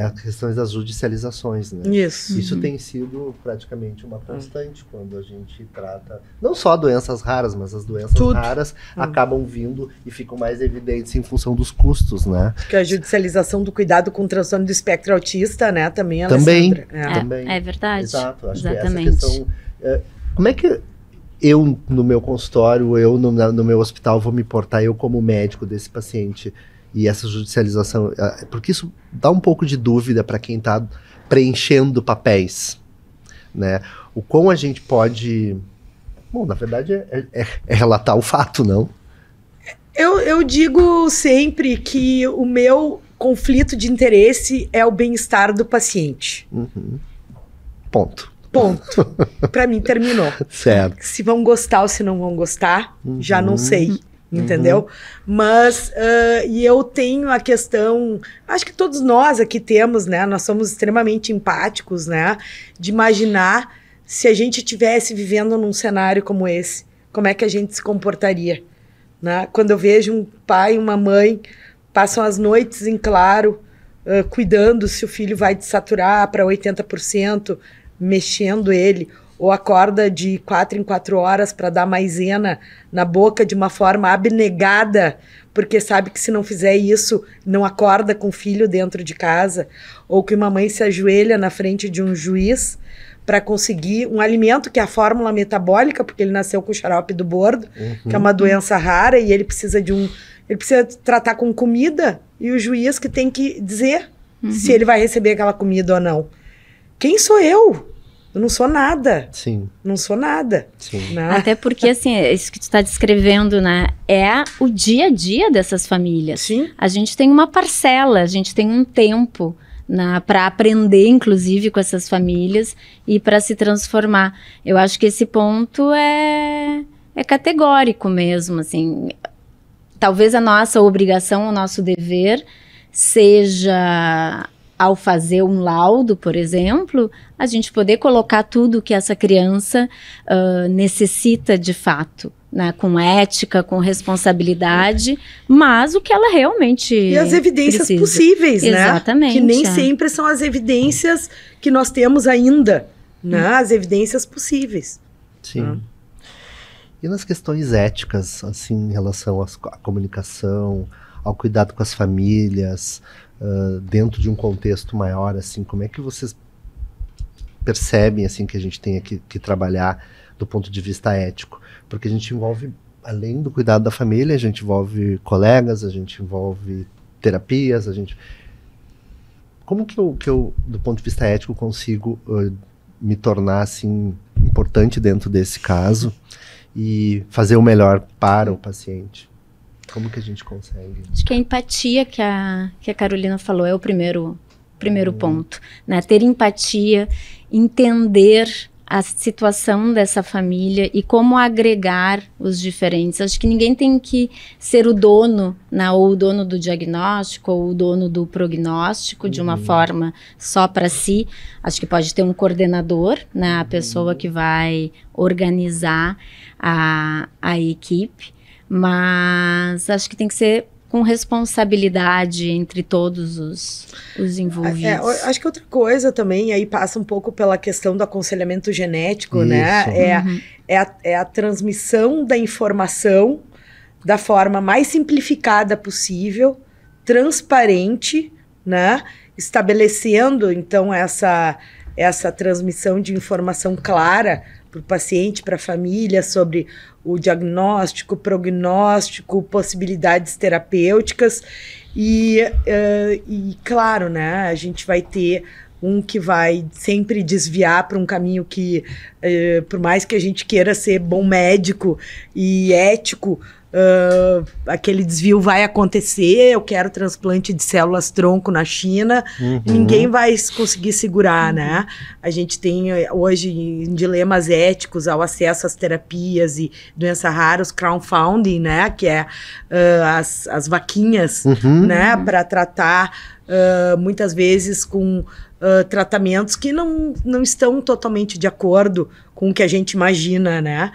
as questões das judicializações, né? Isso tem sido praticamente uma constante quando a gente trata, não só doenças raras, mas as doenças raras acabam vindo e ficam mais evidentes em função dos custos, né? Que a judicialização do cuidado com o transtorno do espectro autista, né? Também, Alessandra. Também. É verdade. Exato. Acho Exatamente. Que essa questão... como é que eu, no meu consultório, eu no meu hospital, vou me portar, eu como médico desse paciente, e essa judicialização, porque isso dá um pouco de dúvida para quem está preenchendo papéis, né? O quão a gente pode... Bom, na verdade é relatar o fato, não? Eu digo sempre que o meu conflito de interesse é o bem-estar do paciente. Ponto. Para mim, terminou. Certo. Se vão gostar ou se não vão gostar, já não sei. Entendeu? Mas, e eu tenho a questão, acho que todos nós aqui temos, né? Nós somos extremamente empáticos, né? De imaginar se a gente estivesse vivendo num cenário como esse, como é que a gente se comportaria, né? Quando eu vejo um pai e uma mãe passam as noites em claro, cuidando se o filho vai desaturar para 80%, mexendo ele, ou acorda de 4 em 4 horas para dar maisena na boca de uma forma abnegada, porque sabe que se não fizer isso, não acorda com o filho dentro de casa, ou que uma mãe se ajoelha na frente de um juiz para conseguir um alimento que é a fórmula metabólica, porque ele nasceu com xarope do bordo, que é uma doença rara, e ele precisa ele precisa tratar com comida, e o juiz que tem que dizer se ele vai receber aquela comida ou não. Quem sou eu? Eu não sou nada. Sim. Não sou nada. Sim. Né? Até porque, assim, isso que tu está descrevendo, né? É o dia a dia dessas famílias. Sim. A gente tem uma parcela, a gente tem um tempo para aprender, inclusive, com essas famílias e para se transformar. Eu acho que esse ponto é categórico mesmo, assim. Talvez a nossa obrigação, o nosso dever seja... Ao fazer um laudo, por exemplo, a gente poder colocar tudo que essa criança necessita de fato, né? Com ética, com responsabilidade, mas o que ela realmente E as evidências precisa. Possíveis, né? Exatamente. Que nem sempre são as evidências que nós temos ainda, né? As evidências possíveis. Sim. E nas questões éticas, assim, em relação à comunicação, ao cuidado com as famílias... dentro de um contexto maior, assim, como é que vocês percebem, assim, que a gente tem que trabalhar do ponto de vista ético? Porque a gente envolve, além do cuidado da família, a gente envolve colegas, a gente envolve terapias, Como que eu do ponto de vista ético, consigo me tornar, assim, importante dentro desse caso e fazer o melhor para o paciente? Como que a gente consegue? Acho que a empatia que a Carolina falou é o primeiro ponto, né? Ter empatia, entender a situação dessa família e como agregar os diferentes. Acho que ninguém tem que ser o dono, né? Ou o dono do diagnóstico, ou o dono do prognóstico de uma forma só para si. Acho que pode ter um coordenador, né? A pessoa que vai organizar a equipe. Mas acho que tem que ser com responsabilidade entre todos os envolvidos. Acho que outra coisa também, aí passa um pouco pela questão do aconselhamento genético, né? É a transmissão da informação da forma mais simplificada possível, transparente, né? Estabelecendo, então, essa transmissão de informação clara para o paciente, para a família, sobre o diagnóstico, prognóstico, possibilidades terapêuticas e claro, né, a gente vai ter um que vai sempre desviar para um caminho que, por mais que a gente queira ser bom médico e ético, aquele desvio vai acontecer, eu quero transplante de células-tronco na China, ninguém vai conseguir segurar, né? A gente tem hoje dilemas éticos ao acesso às terapias e doença rara, os crowdfunding, né? Que é as vaquinhas, né? Para tratar, muitas vezes com tratamentos que não estão totalmente de acordo com o que a gente imagina, né?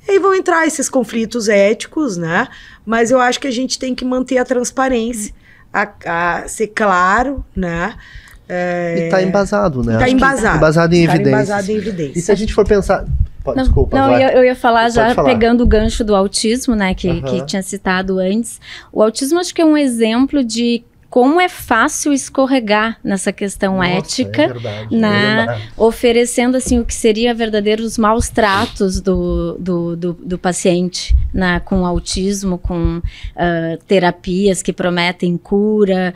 E aí vão entrar esses conflitos éticos, né? Mas eu acho que a gente tem que manter a transparência, a ser claro, né? E tá embasado, né? Tá embasado. Embasado em evidências. Embasado em evidências. E se a gente for pensar... Desculpa. Não, eu ia falar pegando o gancho do autismo, né? Que tinha citado antes. O autismo acho que é um exemplo de como é fácil escorregar nessa questão ética, é verdade, oferecendo assim o que seria verdadeiros maus tratos do paciente, né, com autismo, com terapias que prometem cura,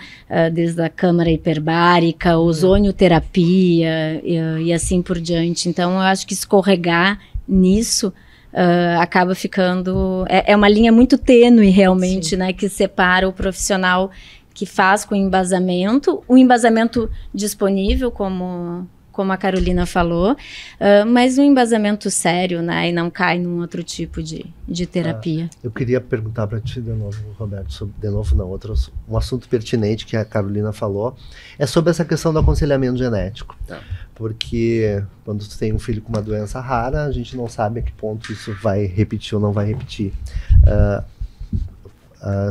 desde a câmara hiperbárica, ozonioterapia e assim por diante. Então, eu acho que escorregar nisso acaba ficando... É uma linha muito tênue, realmente, né, que separa o profissional que faz com o embasamento disponível, como a Carolina falou, mas um embasamento sério, né, e não cai num outro tipo de terapia. Eu queria perguntar para ti de novo, Roberto, um assunto pertinente que a Carolina falou, é sobre essa questão do aconselhamento genético. Porque quando tu tem um filho com uma doença rara, a gente não sabe a que ponto isso vai repetir ou não vai repetir.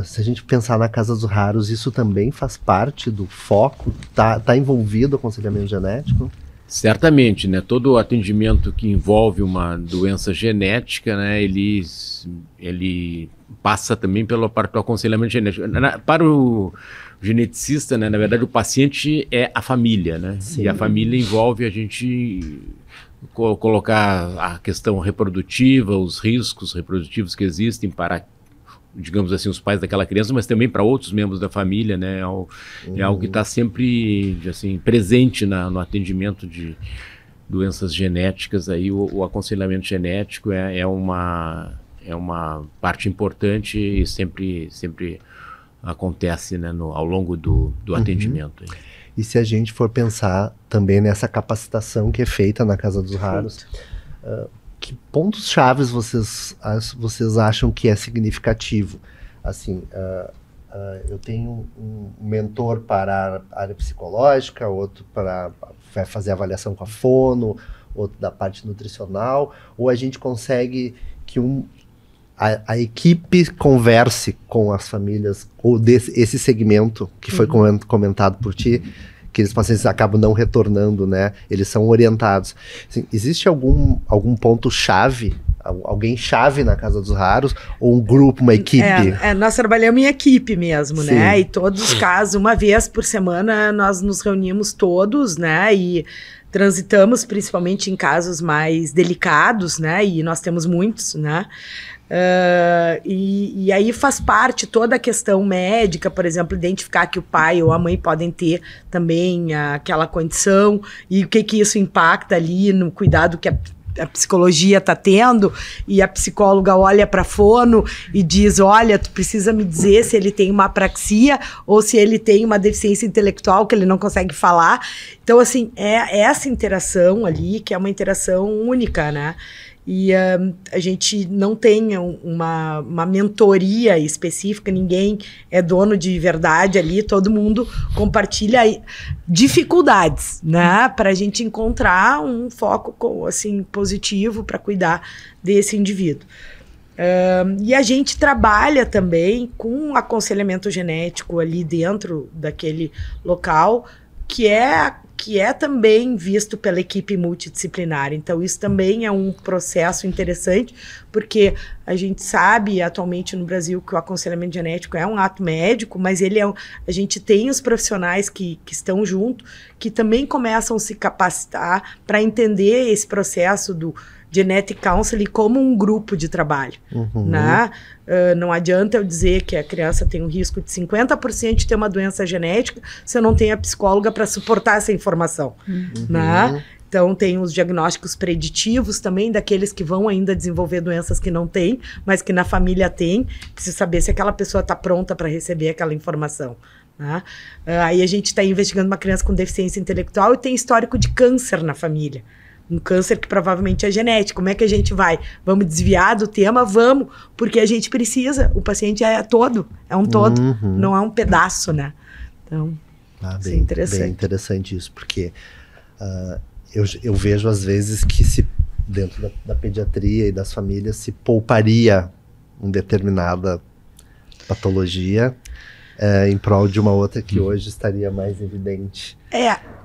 Se a gente pensar na Casa dos Raros, isso também faz parte do foco? Tá envolvido o aconselhamento genético? Certamente, né? Todo atendimento que envolve uma doença genética, né, ele passa também pelo aconselhamento genético. Para o geneticista, né, na verdade, o paciente é a família, né? Sim. E a família envolve a gente colocar a questão reprodutiva, os riscos reprodutivos que existem para, digamos assim, os pais daquela criança, mas também para outros membros da família, né? É algo que está sempre, assim, presente no atendimento de doenças genéticas. Aí o aconselhamento genético é uma parte importante e sempre acontece, né, ao longo do atendimento. E se a gente for pensar também nessa capacitação que é feita na Casa dos Raros, que pontos chaves vocês acham que é significativo? Assim, eu tenho um mentor para a área psicológica, outro para fazer avaliação com a fono, outro da parte nutricional, ou a gente consegue que a equipe converse com as famílias, ou esse segmento que foi comentado por ti, que os pacientes acabam não retornando, né? Eles são orientados. Assim, existe algum ponto-chave, alguém chave na Casa dos Raros, ou um grupo, uma equipe? Nós trabalhamos em equipe mesmo, sim, né? E todos os casos, uma vez por semana, nós nos reunimos todos, né? E transitamos principalmente em casos mais delicados, né? E nós temos muitos, né? E aí faz parte toda a questão médica, por exemplo, identificar que o pai ou a mãe podem ter também aquela condição e o que isso impacta ali no cuidado que a psicologia está tendo, e a psicóloga olha para a fono e diz, olha, tu precisa me dizer se ele tem uma apraxia ou se ele tem uma deficiência intelectual que ele não consegue falar. Então, assim, é essa interação ali que é uma interação única, né? E a gente não tem uma mentoria específica, ninguém é dono de verdade ali, todo mundo compartilha dificuldades, né? Para a gente encontrar um foco assim, positivo para cuidar desse indivíduo. E a gente trabalha também com aconselhamento genético ali dentro daquele local, que é também visto pela equipe multidisciplinar. Então, isso também é um processo interessante, porque a gente sabe atualmente no Brasil que o aconselhamento genético é um ato médico, mas a gente tem os profissionais que estão junto, que também começam a se capacitar para entender esse processo do Genetic Counseling como um grupo de trabalho, né? Não adianta eu dizer que a criança tem um risco de 50% de ter uma doença genética se eu não tenho a psicóloga para suportar essa informação, né? Então, tem os diagnósticos preditivos também, daqueles que vão ainda desenvolver doenças que não têm, mas que na família tem. Precisa saber se aquela pessoa está pronta para receber aquela informação. Né? Aí a gente está investigando uma criança com deficiência intelectual e tem histórico de câncer na família. Um câncer que provavelmente é genético. Como é que a gente vai? Vamos desviar do tema? Vamos, porque a gente precisa. O paciente é todo, é um todo, não é um pedaço, né? Então, isso é interessante. Bem interessante isso, porque eu vejo às vezes que dentro da pediatria e das famílias se pouparia uma determinada patologia em prol de uma outra que hoje estaria mais evidente.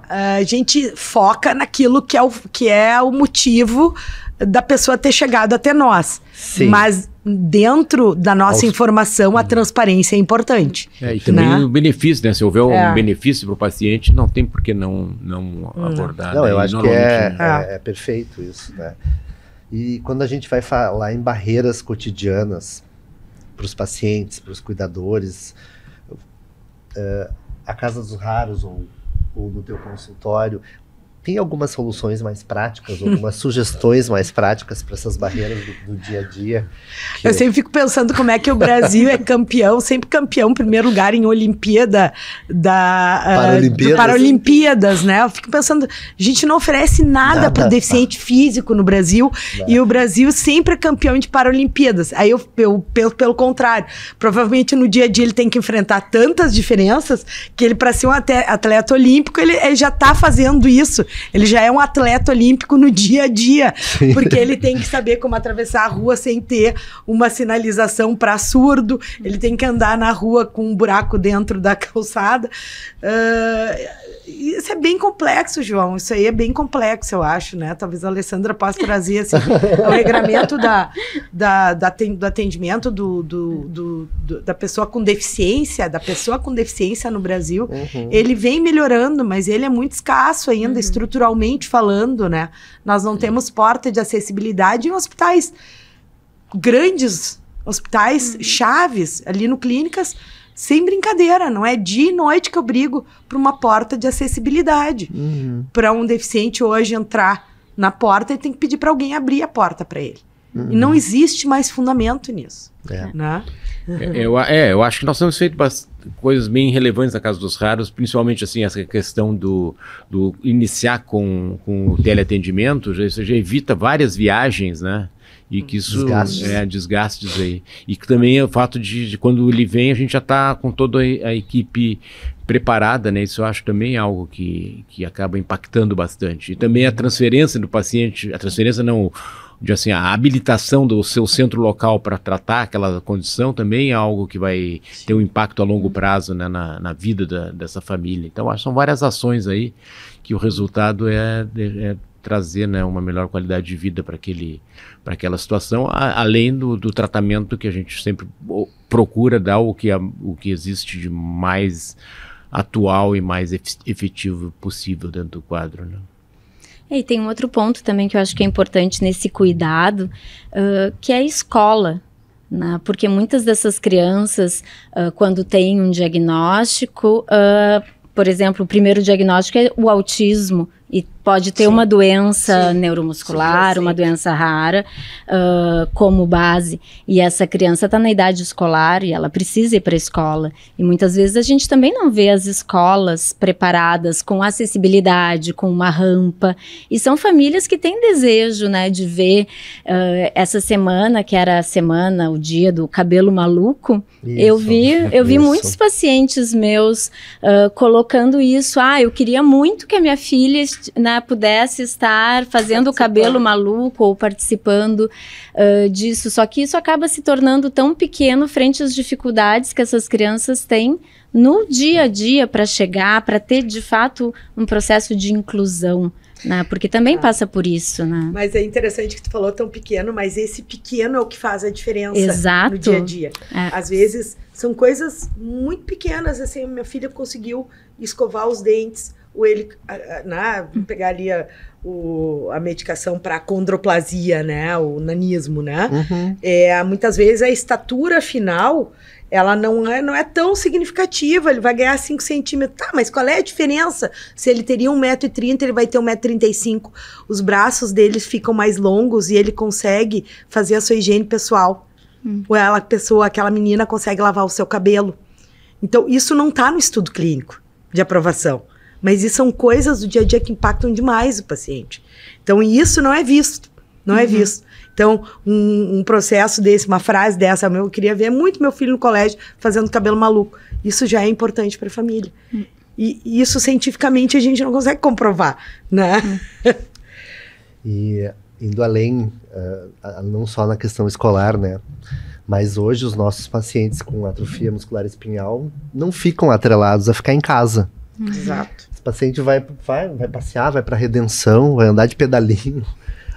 A gente foca naquilo que é o motivo da pessoa ter chegado até nós. Sim. Mas dentro da nossa informação, a transparência é importante. E também o benefício, né? Se houver um benefício para o paciente, não tem por que não abordar. Não, eu acho que é perfeito isso, né? E quando a gente vai falar em barreiras cotidianas para os pacientes, para os cuidadores, a Casa dos Raros ou no teu consultório, tem algumas soluções mais práticas, algumas sugestões mais práticas para essas barreiras do dia a dia? Eu sempre fico pensando como é que o Brasil é campeão, sempre campeão, primeiro lugar em Olimpíada, Paralimpíadas, né? Eu fico pensando, a gente não oferece nada para o deficiente físico no Brasil, e o Brasil sempre é campeão de Paralimpíadas. Aí eu penso pelo contrário, provavelmente no dia a dia ele tem que enfrentar tantas diferenças que ele, para ser um atleta olímpico, ele já está fazendo isso. Ele já é um atleta olímpico no dia a dia, porque ele tem que saber como atravessar a rua sem ter uma sinalização para surdo, ele tem que andar na rua com um buraco dentro da calçada. Isso é bem complexo, João, isso aí é bem complexo, eu acho, né? Talvez a Alessandra possa trazer assim, o regramento do atendimento da pessoa com deficiência, no Brasil. Ele vem melhorando, mas ele é muito escasso ainda, estruturalmente falando, né? Nós não temos porta de acessibilidade em hospitais, grandes hospitais, chaves, ali no Clínicas, sem brincadeira, não é dia e noite que eu brigo por uma porta de acessibilidade. Para um deficiente hoje entrar na porta, ele tem que pedir para alguém abrir a porta para ele. E não existe mais fundamento nisso. Né? Eu acho que nós temos feito coisas bem relevantes na Casa dos Raros, principalmente assim, essa questão do iniciar com o teleatendimento, já evita várias viagens, né? E que isso desgastes aí. E que também é o fato de quando ele vem, a gente já está com toda a equipe preparada, né? Isso eu acho também algo que acaba impactando bastante. E também a transferência do paciente, a habilitação do seu centro local para tratar aquela condição também é algo que vai ter um impacto a longo prazo, né, na vida dessa família. Então, acho que são várias ações aí que o resultado é trazer, né, uma melhor qualidade de vida para aquela situação, além do tratamento que a gente sempre procura dar, o que existe de mais atual e mais efetivo possível dentro do quadro, né? E tem um outro ponto também que eu acho que é importante nesse cuidado, que é a escola, né? Porque muitas dessas crianças, quando têm um diagnóstico, por exemplo, o primeiro diagnóstico é o autismo, e pode ter uma doença neuromuscular, uma doença rara, como base, e essa criança está na idade escolar e ela precisa ir para a escola, e muitas vezes a gente também não vê as escolas preparadas com acessibilidade, com uma rampa, e são famílias que têm desejo, né, de ver essa semana, que era o dia do cabelo maluco, eu vi muitos pacientes meus colocando isso, eu queria muito que a minha filha, né, pudesse estar fazendo o cabelo maluco ou participando disso, só que isso acaba se tornando tão pequeno frente às dificuldades que essas crianças têm no dia a dia para chegar, para ter de fato um processo de inclusão, né, porque também passa por isso, né? Mas é interessante que tu falou tão pequeno, mas esse pequeno é o que faz a diferença no dia a dia. Às vezes são coisas muito pequenas, assim, minha filha conseguiu escovar os dentes, ou ele, pegar ali a medicação para acondroplasia, né, o nanismo, né? Muitas vezes a estatura final ela não é tão significativa, ele vai ganhar 5 centímetros. Tá, mas qual é a diferença? Se ele teria 1,30 m, ele vai ter 1,35 m. Os braços dele ficam mais longos e ele consegue fazer a sua higiene pessoal. Ou aquela menina consegue lavar o seu cabelo. Então, isso não está no estudo clínico de aprovação. Mas isso são coisas do dia a dia que impactam demais o paciente. Então, isso não é visto. Não é visto. Então, um processo desse, uma frase dessa, eu queria ver muito meu filho no colégio fazendo cabelo maluco. Isso já é importante para a família. E isso, cientificamente, a gente não consegue comprovar, né? E indo além, não só na questão escolar, né? Mas hoje os nossos pacientes com atrofia muscular espinhal não ficam atrelados a ficar em casa. Exato. Esse paciente vai passear, vai para Redenção, vai andar de pedalinho.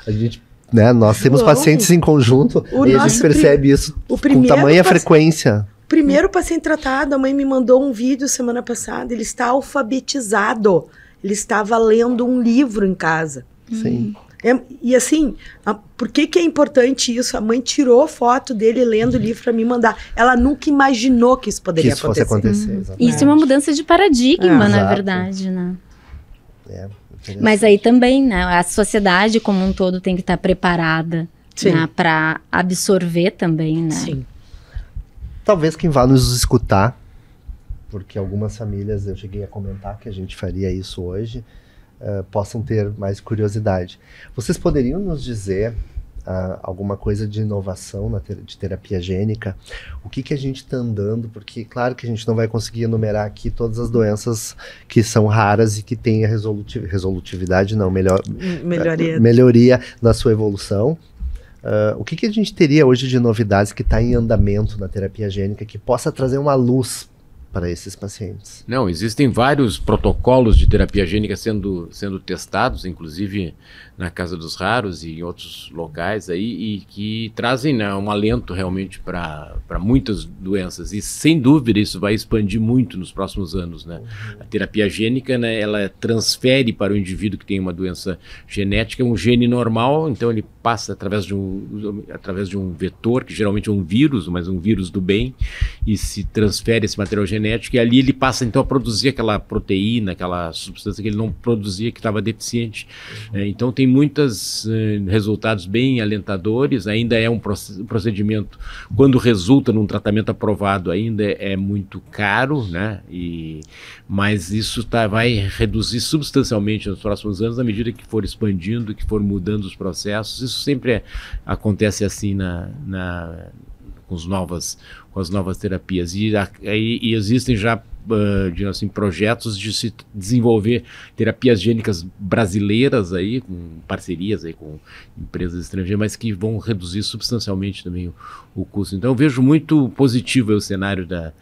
A gente, né, nós temos pacientes em conjunto e a gente percebe isso com tamanha frequência. O primeiro paciente tratado, a mãe me mandou um vídeo semana passada, ele está alfabetizado. Ele estava lendo um livro em casa. Sim. E assim, por que é importante isso? A mãe tirou foto dele lendo o livro para me mandar. Ela nunca imaginou que isso poderia acontecer. Fosse acontecer. Isso é uma mudança de paradigma, na verdade, né? Mas aí também, né, a sociedade como um todo tem que estar preparada, né, para absorver também, né? Sim. Talvez quem vá nos escutar, porque algumas famílias, eu cheguei a comentar que a gente faria isso hoje, possam ter mais curiosidade. Vocês poderiam nos dizer alguma coisa de inovação de terapia gênica? O que a gente está andando? Porque, claro que a gente não vai conseguir enumerar aqui todas as doenças que são raras e que têm a resolutividade, não, melhoria na sua evolução. O que a gente teria hoje de novidades que está em andamento na terapia gênica que possa trazer uma luz para esses pacientes? Não, existem vários protocolos de terapia gênica sendo testados, inclusive na Casa dos Raros e em outros locais aí, e que trazem, né, um alento realmente para muitas doenças, e sem dúvida isso vai expandir muito nos próximos anos, né? A terapia gênica, né, ela transfere para o indivíduo que tem uma doença genética um gene normal, então ele passa através de um vetor, que geralmente é um vírus, mas um vírus do bem, e se transfere esse material genético, e ali ele passa então a produzir aquela proteína, aquela substância que ele não produzia, que estava deficiente. Então tem muitos resultados bem alentadores. Ainda é um procedimento, quando resulta num tratamento aprovado, ainda é muito caro, né? Mas isso vai reduzir substancialmente nos próximos anos, à medida que for expandindo, que for mudando os processos. Isso sempre acontece assim com as novas terapias. E existem já digamos assim, projetos de se desenvolver terapias gênicas brasileiras aí, com parcerias aí com empresas estrangeiras, mas que vão reduzir substancialmente também o custo. Então eu vejo muito positivo o cenário da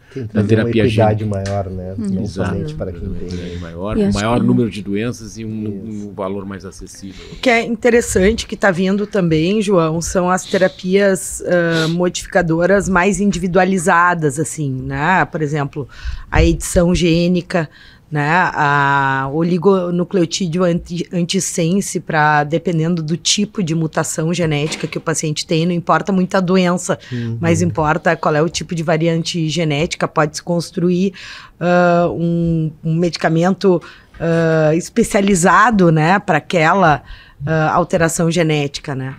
terapia gênica. Uma equidade maior, né? Não somente para quem tem maior número de doenças e um valor mais acessível. O que é interessante que está vindo também, João, são as terapias modificadoras mais individualizadas, assim, né? Por exemplo, a edição gênica, né, a oligonucleotídeo antissense, dependendo do tipo de mutação genética que o paciente tem, não importa muito a doença, mas importa qual é o tipo de variante genética. Pode-se construir um medicamento especializado, né, para aquela alteração genética, né.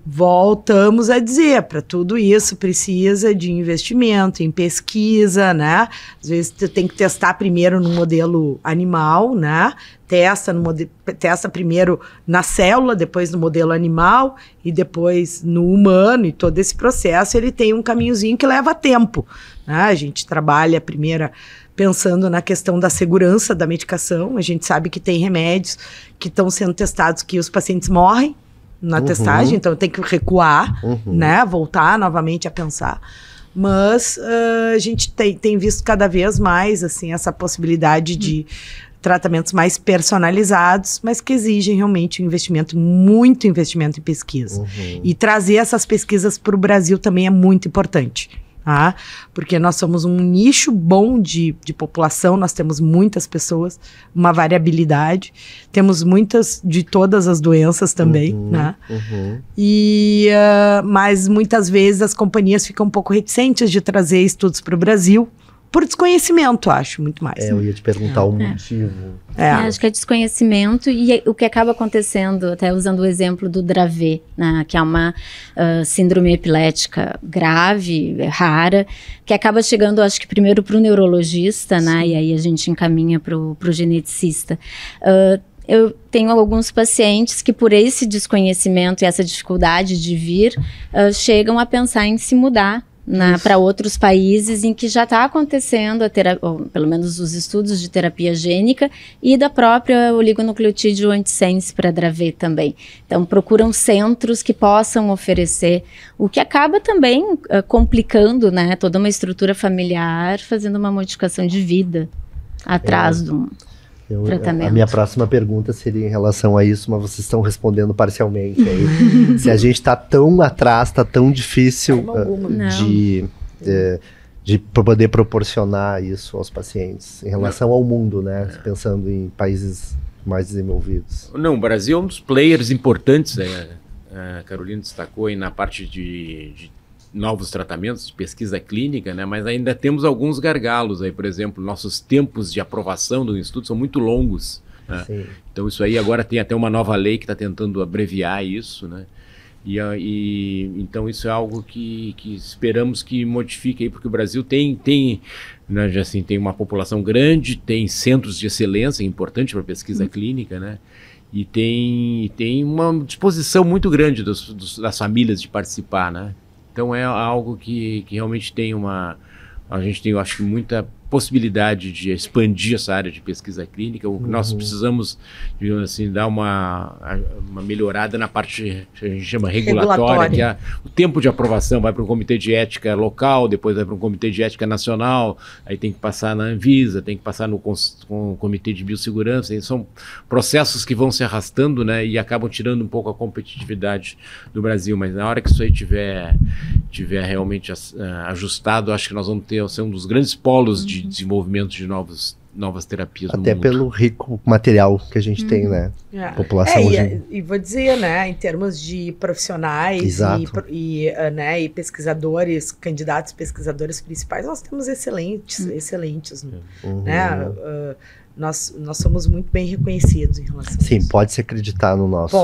Voltamos a dizer, para tudo isso precisa de investimento em pesquisa, né? Às vezes tu tem que testar primeiro no modelo animal, né? Testa primeiro na célula, depois no modelo animal e depois no humano, e todo esse processo ele tem um caminhozinho que leva tempo, né? A gente trabalha primeiro pensando na questão da segurança da medicação. A gente sabe que tem remédios que estão sendo testados que os pacientes morrem na testagem, então tem que recuar, né, voltar novamente a pensar. Mas a gente tem visto cada vez mais assim, essa possibilidade de tratamentos mais personalizados, mas que exigem realmente muito investimento em pesquisa. E trazer essas pesquisas para o Brasil também é muito importante. tá? Porque nós somos um nicho bom de população, nós temos muitas pessoas, uma variabilidade, temos muitas de todas as doenças também, né? Mas muitas vezes as companhias ficam um pouco reticentes de trazer estudos para o Brasil, por desconhecimento, acho, muito mais. Eu ia te perguntar o motivo. Acho que é desconhecimento e o que acaba acontecendo, até usando o exemplo do Dravet, né, que é uma síndrome epilética grave, rara, que acaba chegando, acho que primeiro para o neurologista, né, e aí a gente encaminha para o geneticista. Eu tenho alguns pacientes que, por esse desconhecimento e essa dificuldade de vir, chegam a pensar em se mudar para outros países em que já está acontecendo ou pelo menos os estudos de terapia gênica e da própria oligonucleotídeo antissense para Dravet também. Então procuram centros que possam oferecer, o que acaba também complicando, né, toda uma estrutura familiar, fazendo uma modificação de vida atrás do tratamento. A minha próxima pergunta seria em relação a isso, mas vocês estão respondendo parcialmente aí. Se a gente está tão atrás, está tão difícil de poder proporcionar isso aos pacientes em relação ao mundo, né? Pensando em países mais desenvolvidos. Não, o Brasil é um dos players importantes, a Carolina destacou aí na parte de novos tratamentos, de pesquisa clínica, né? Mas ainda temos alguns gargalos aí, por exemplo, nossos tempos de aprovação do estudo são muito longos, né? Então isso aí agora tem até uma nova lei que está tentando abreviar isso, né? Então isso é algo que esperamos que modifique aí, porque o Brasil tem né, assim, tem uma população grande, tem centros de excelência importante para pesquisa clínica, né? E tem uma disposição muito grande das famílias de participar, né? Então é algo que realmente a gente tem, eu acho, muita possibilidade de expandir essa área de pesquisa clínica. Nós precisamos, digamos assim, dar uma melhorada na parte que a gente chama regulatória, que é o tempo de aprovação vai para um comitê de ética local, depois vai para um comitê de ética nacional, aí tem que passar na Anvisa, tem que passar no comitê de biossegurança, e são processos que vão se arrastando, né, e acabam tirando um pouco a competitividade do Brasil, mas na hora que isso aí tiver realmente ajustado, acho que nós vamos ser um dos grandes polos de desenvolvimento de novas terapias no mundo. Até pelo rico material que a gente tem, né? População e vou dizer, né, em termos de profissionais e pesquisadores, candidatos pesquisadores principais, nós temos excelentes, né? Nós somos muito bem reconhecidos em relação a isso. Sim, pode se acreditar no nosso,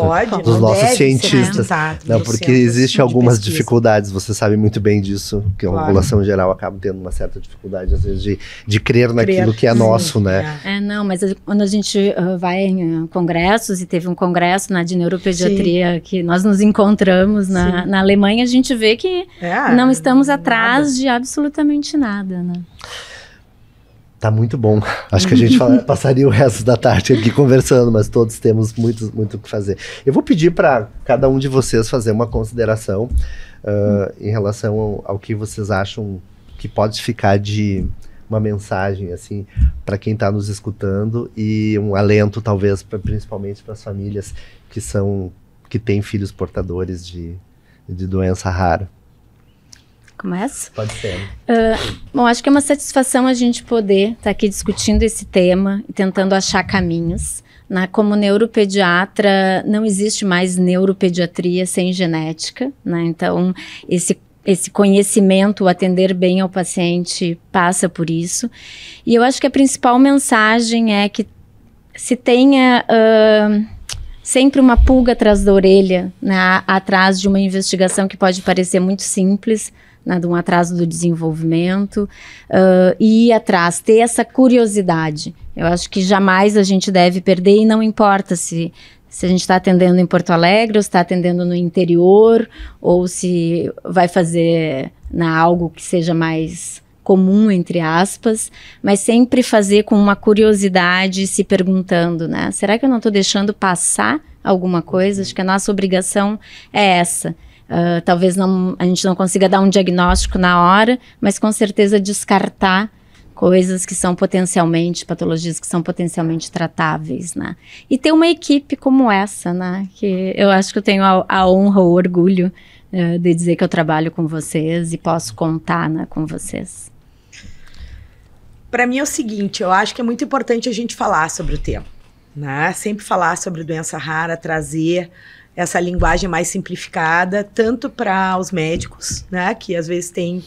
dos nossos cientistas. Não, porque existem algumas dificuldades, você sabe muito bem disso, que a população geral acaba tendo uma certa dificuldade, às vezes, de crer naquilo que é nosso, né? Não, mas quando a gente vai em congressos, e teve um congresso de neuropediatria que nós nos encontramos na Alemanha, a gente vê que não estamos atrás de absolutamente nada, né? Tá muito bom. Acho que a gente passaria o resto da tarde aqui conversando, mas todos temos muito o que fazer. Eu vou pedir para cada um de vocês fazer uma consideração em relação ao que vocês acham que pode ficar de uma mensagem assim para quem está nos escutando e um alento talvez principalmente para as famílias que têm filhos portadores de doença rara. Começa? Pode ser. Bom, acho que é uma satisfação a gente poder estar aqui discutindo esse tema e tentando achar caminhos. Como neuropediatra, não existe mais neuropediatria sem genética, né? Então, esse conhecimento, o atender bem ao paciente, passa por isso. E eu acho que a principal mensagem é que se tenha sempre uma pulga atrás da orelha, né? Atrás de uma investigação que pode parecer muito simples, de um atraso do desenvolvimento, e ir atrás, ter essa curiosidade. Eu acho que jamais a gente deve perder, e não importa se a gente está atendendo em Porto Alegre, ou se está atendendo no interior, ou se vai fazer algo que seja mais comum, entre aspas, mas sempre fazer com uma curiosidade, se perguntando, né? Será que eu não estou deixando passar alguma coisa? Acho que a nossa obrigação é essa. Talvez a gente não consiga dar um diagnóstico na hora, mas com certeza descartar coisas que são patologias que são potencialmente tratáveis, né? E ter uma equipe como essa, né? Que eu acho que eu tenho a honra, o orgulho de dizer que eu trabalho com vocês e posso contar, né, com vocês. Para mim é o seguinte, eu acho que é muito importante a gente falar sobre o tema, né? Sempre falar sobre doença rara, trazer essa linguagem mais simplificada, tanto para os médicos, né, que às vezes tem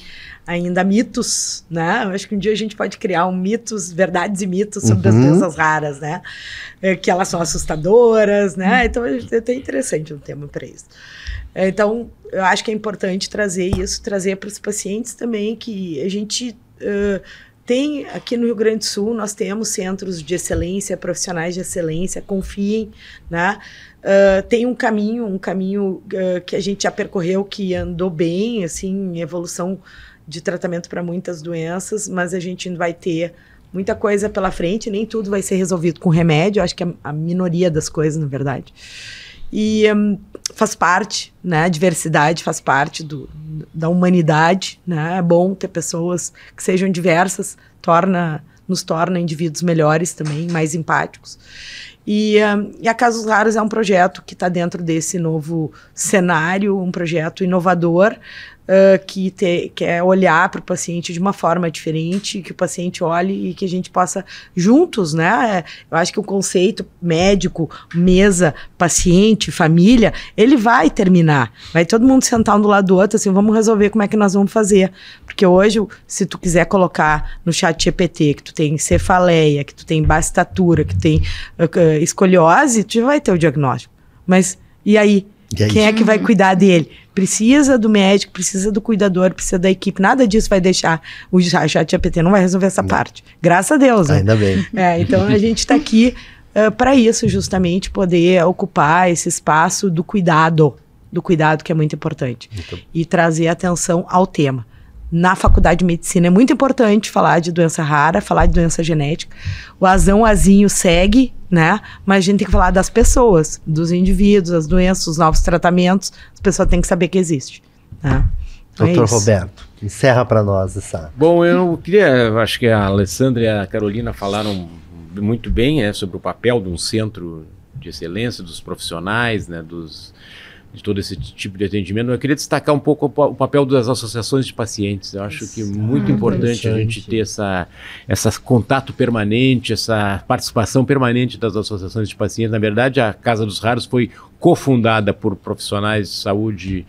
ainda mitos, né? Eu acho que um dia a gente pode criar mitos, verdades e mitos sobre as doenças raras, né? Que elas são assustadoras, né? Então é até interessante um tema para isso. Então, eu acho que é importante trazer isso, trazer para os pacientes também que a gente tem aqui no Rio Grande do Sul, nós temos centros de excelência, profissionais de excelência, confiem, né? Tem um caminho que a gente já percorreu, que andou bem, assim, em evolução de tratamento para muitas doenças, mas a gente vai ter muita coisa pela frente, nem tudo vai ser resolvido com remédio, acho que é a minoria das coisas, na verdade. E faz parte, né, a diversidade faz parte da humanidade, né, é bom ter pessoas que sejam diversas, nos torna indivíduos melhores também, mais empáticos. E a Casos Raros é um projeto que está dentro desse novo cenário, um projeto inovador, que quer olhar para o paciente de uma forma diferente, que o paciente olhe e que a gente possa juntos, né? Eu acho que o conceito médico, mesa, paciente, família, ele vai terminar. Vai todo mundo sentar um do lado do outro, assim, vamos resolver como é que nós vamos fazer. Porque hoje, se tu quiser colocar no chat GPT que tu tem cefaleia, que tu tem baixa estatura, que tem escoliose, tu já vai ter o diagnóstico. Mas, e aí? Quem é que vai cuidar dele? Precisa do médico, precisa do cuidador, precisa da equipe. Nada disso vai deixar o chat GPT, não vai resolver essa parte. Graças a Deus, né? Ainda bem. Então a gente está aqui para isso, justamente, poder ocupar esse espaço do cuidado que é muito importante. E trazer atenção ao tema. Na faculdade de medicina é muito importante falar de doença rara, falar de doença genética. O azinho segue, né? Mas a gente tem que falar das pessoas, dos indivíduos, as doenças, os novos tratamentos. As pessoas têm que saber que existe, né? Doutor Roberto, encerra para nós essa... Bom, acho que a Alessandra e a Carolina falaram muito bem sobre o papel de um centro de excelência, dos profissionais, né, de todo esse tipo de atendimento. Eu queria destacar um pouco o papel das associações de pacientes. Eu acho que é muito importante a gente ter esse contato permanente, essa participação permanente das associações de pacientes. Na verdade, a Casa dos Raros foi cofundada por profissionais de saúde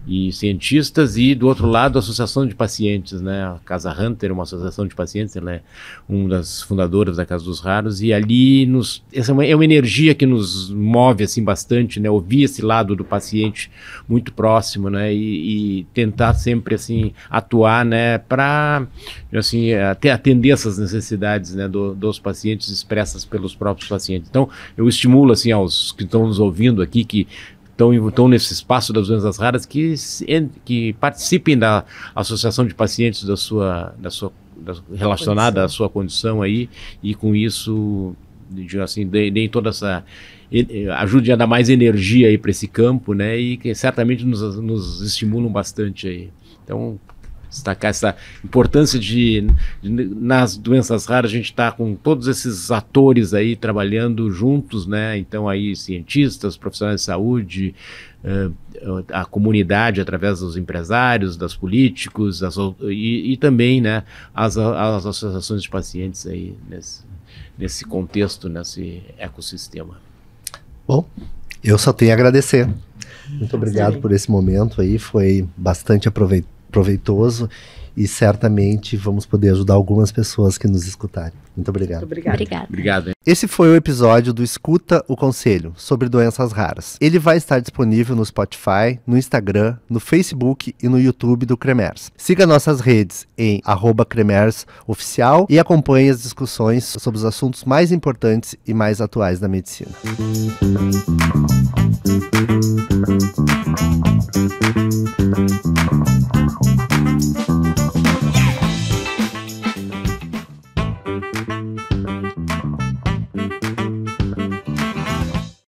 e cientistas, e do outro lado a associação de pacientes, né? A Casa Hunter, uma associação de pacientes, ela é uma das fundadoras da Casa dos Raros, e ali essa é uma energia que nos move assim bastante, né? Ouvir esse lado do paciente muito próximo, né? E tentar sempre assim atuar, né? Para assim até atender essas necessidades, né? Dos pacientes expressas pelos próprios pacientes. Então eu estimulo assim aos que estão nos ouvindo aqui que estão nesse espaço das doenças raras, que participem da associação de pacientes relacionada à sua condição aí, e com isso, assim, deem toda essa... ajude a dar mais energia aí para esse campo, né, e que certamente nos estimulam bastante aí. Então, destacar essa importância nas doenças raras, a gente está com todos esses atores aí trabalhando juntos, né? Então aí cientistas, profissionais de saúde, a comunidade através dos empresários, dos políticos, e também, né, as associações de pacientes aí nesse contexto, nesse ecossistema. Bom, eu só tenho a agradecer. Muito obrigado por esse momento aí, foi bastante proveitoso e certamente vamos poder ajudar algumas pessoas que nos escutarem. Muito obrigado. Obrigado. Esse foi o episódio do Escuta o Conselho sobre doenças raras. Ele vai estar disponível no Spotify, no Instagram, no Facebook e no YouTube do Cremers. Siga nossas redes em @CremersOficial e acompanhe as discussões sobre os assuntos mais importantes e mais atuais da medicina.